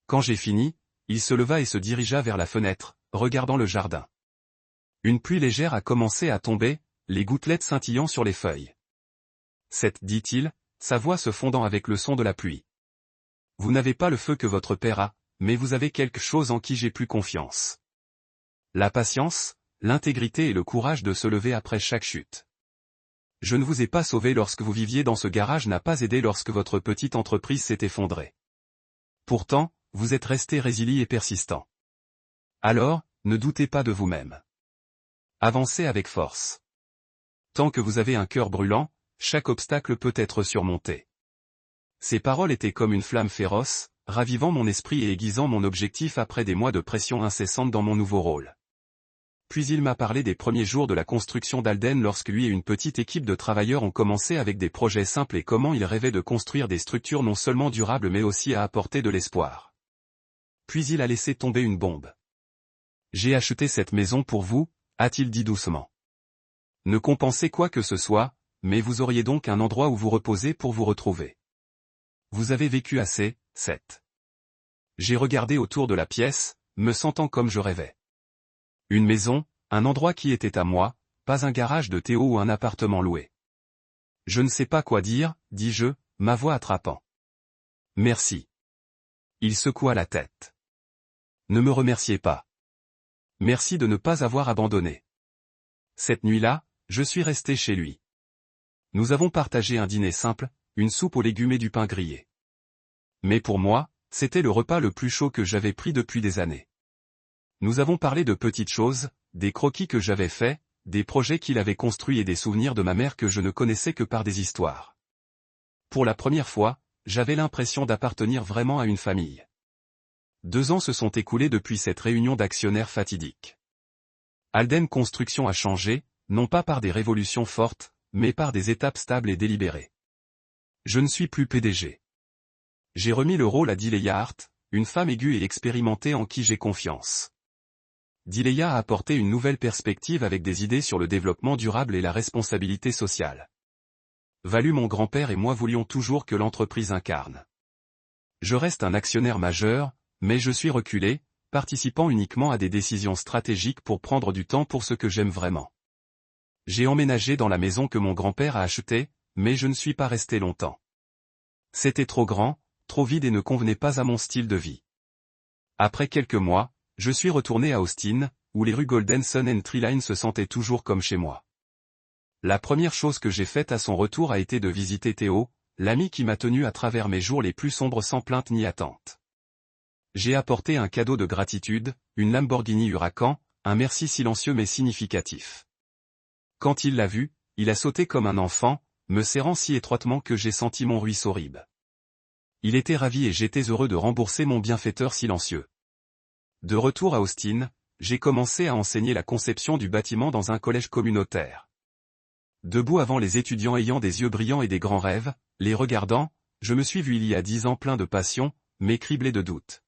Quand j'ai fini, il se leva et se dirigea vers la fenêtre, regardant le jardin. Une pluie légère a commencé à tomber, les gouttelettes scintillant sur les feuilles. C'est, dit-il, sa voix se fondant avec le son de la pluie. Vous n'avez pas le feu que votre père a, mais vous avez quelque chose en qui j'ai plus confiance. La patience, l'intégrité et le courage de se lever après chaque chute. Je ne vous ai pas sauvé lorsque vous viviez dans ce garage, n'a pas aidé lorsque votre petite entreprise s'est effondrée. Pourtant, vous êtes resté résilient et persistant. Alors, ne doutez pas de vous-même. Avancez avec force. Tant que vous avez un cœur brûlant, chaque obstacle peut être surmonté. Ces paroles étaient comme une flamme féroce, ravivant mon esprit et aiguisant mon objectif après des mois de pression incessante dans mon nouveau rôle. Puis il m'a parlé des premiers jours de la construction d'Alden lorsque lui et une petite équipe de travailleurs ont commencé avec des projets simples et comment il rêvait de construire des structures non seulement durables mais aussi à apporter de l'espoir. Puis il a laissé tomber une bombe. J'ai acheté cette maison pour vous, a-t-il dit doucement. Ne compensez quoi que ce soit, mais vous auriez donc un endroit où vous reposer pour vous retrouver. Vous avez vécu assez, Seth. J'ai regardé autour de la pièce, me sentant comme je rêvais. Une maison, un endroit qui était à moi, pas un garage de Théo ou un appartement loué. Je ne sais pas quoi dire, dis-je, ma voix attrapant. Merci. Il secoua la tête. Ne me remerciez pas. Merci de ne pas avoir abandonné. Cette nuit-là, je suis resté chez lui. Nous avons partagé un dîner simple, une soupe aux légumes et du pain grillé. Mais pour moi, c'était le repas le plus chaud que j'avais pris depuis des années. Nous avons parlé de petites choses, des croquis que j'avais faits, des projets qu'il avait construits et des souvenirs de ma mère que je ne connaissais que par des histoires. Pour la première fois, j'avais l'impression d'appartenir vraiment à une famille. 2 ans se sont écoulés depuis cette réunion d'actionnaires fatidique. Alden Construction a changé, non pas par des révolutions fortes, mais par des étapes stables et délibérées. Je ne suis plus PDG. J'ai remis le rôle à Dileya Hart, une femme aiguë et expérimentée en qui j'ai confiance. Dileya a apporté une nouvelle perspective avec des idées sur le développement durable et la responsabilité sociale. Valu mon grand-père et moi voulions toujours que l'entreprise incarne. Je reste un actionnaire majeur, mais je suis reculé, participant uniquement à des décisions stratégiques pour prendre du temps pour ce que j'aime vraiment. J'ai emménagé dans la maison que mon grand-père a achetée, mais je ne suis pas resté longtemps. C'était trop grand, trop vide et ne convenait pas à mon style de vie. Après quelques mois, je suis retourné à Austin, où les rues Golden Sun and Tree Line se sentaient toujours comme chez moi. La première chose que j'ai faite à son retour a été de visiter Théo, l'ami qui m'a tenu à travers mes jours les plus sombres sans plainte ni attente. J'ai apporté un cadeau de gratitude, une Lamborghini Huracan, un merci silencieux mais significatif. Quand il l'a vu, il a sauté comme un enfant, me serrant si étroitement que j'ai senti mon ruisseau rib. Il était ravi et j'étais heureux de rembourser mon bienfaiteur silencieux. De retour à Austin, j'ai commencé à enseigner la conception du bâtiment dans un collège communautaire. Debout avant les étudiants ayant des yeux brillants et des grands rêves, les regardant, je me suis vu il y a 10 ans plein de passion, mais criblé de doutes.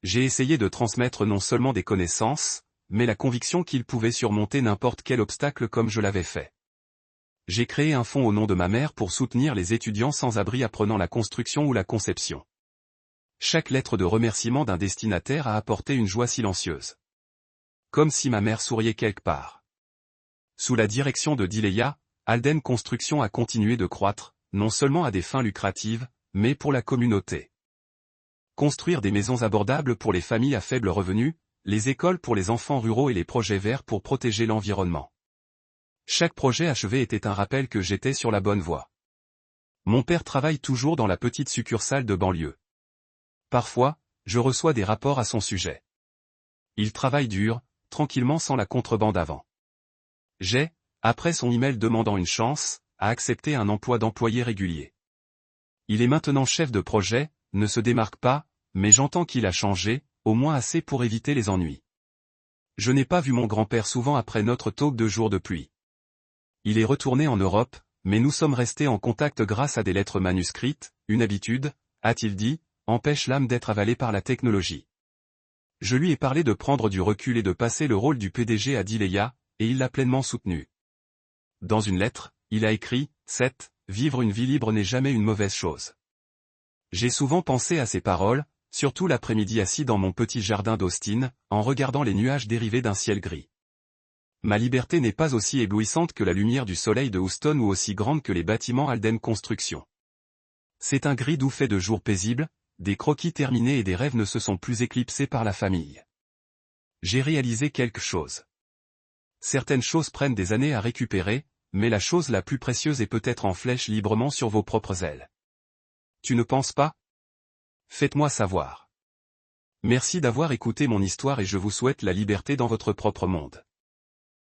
J'ai essayé de transmettre non seulement des connaissances, mais la conviction qu'ils pouvaient surmonter n'importe quel obstacle comme je l'avais fait. J'ai créé un fonds au nom de ma mère pour soutenir les étudiants sans abri apprenant la construction ou la conception. Chaque lettre de remerciement d'un destinataire a apporté une joie silencieuse. Comme si ma mère souriait quelque part. Sous la direction de Dileya, Alden Construction a continué de croître, non seulement à des fins lucratives, mais pour la communauté. Construire des maisons abordables pour les familles à faible revenu, les écoles pour les enfants ruraux et les projets verts pour protéger l'environnement. Chaque projet achevé était un rappel que j'étais sur la bonne voie. Mon père travaille toujours dans la petite succursale de banlieue. Parfois, je reçois des rapports à son sujet. Il travaille dur, tranquillement sans la contrebande avant. J'ai, après son email demandant une chance, à accepter un emploi d'employé régulier. Il est maintenant chef de projet, ne se démarque pas, mais j'entends qu'il a changé, au moins assez pour éviter les ennuis. Je n'ai pas vu mon grand-père souvent après notre talk de jour de pluie. Il est retourné en Europe, mais nous sommes restés en contact grâce à des lettres manuscrites, une habitude, a-t-il dit, empêche l'âme d'être avalée par la technologie. Je lui ai parlé de prendre du recul et de passer le rôle du PDG à Dileya, et il l'a pleinement soutenu. Dans une lettre, il a écrit, 7, vivre une vie libre n'est jamais une mauvaise chose. J'ai souvent pensé à ces paroles, surtout l'après-midi assis dans mon petit jardin d'Austin, en regardant les nuages dérivés d'un ciel gris. Ma liberté n'est pas aussi éblouissante que la lumière du soleil de Houston ou aussi grande que les bâtiments Alden Construction. C'est un gris doux fait de jours paisibles, des croquis terminés et des rêves ne se sont plus éclipsés par la famille. J'ai réalisé quelque chose. Certaines choses prennent des années à récupérer, mais la chose la plus précieuse est peut-être en flèche librement sur vos propres ailes. Tu ne penses pas? Faites-moi savoir. Merci d'avoir écouté mon histoire et je vous souhaite la liberté dans votre propre monde.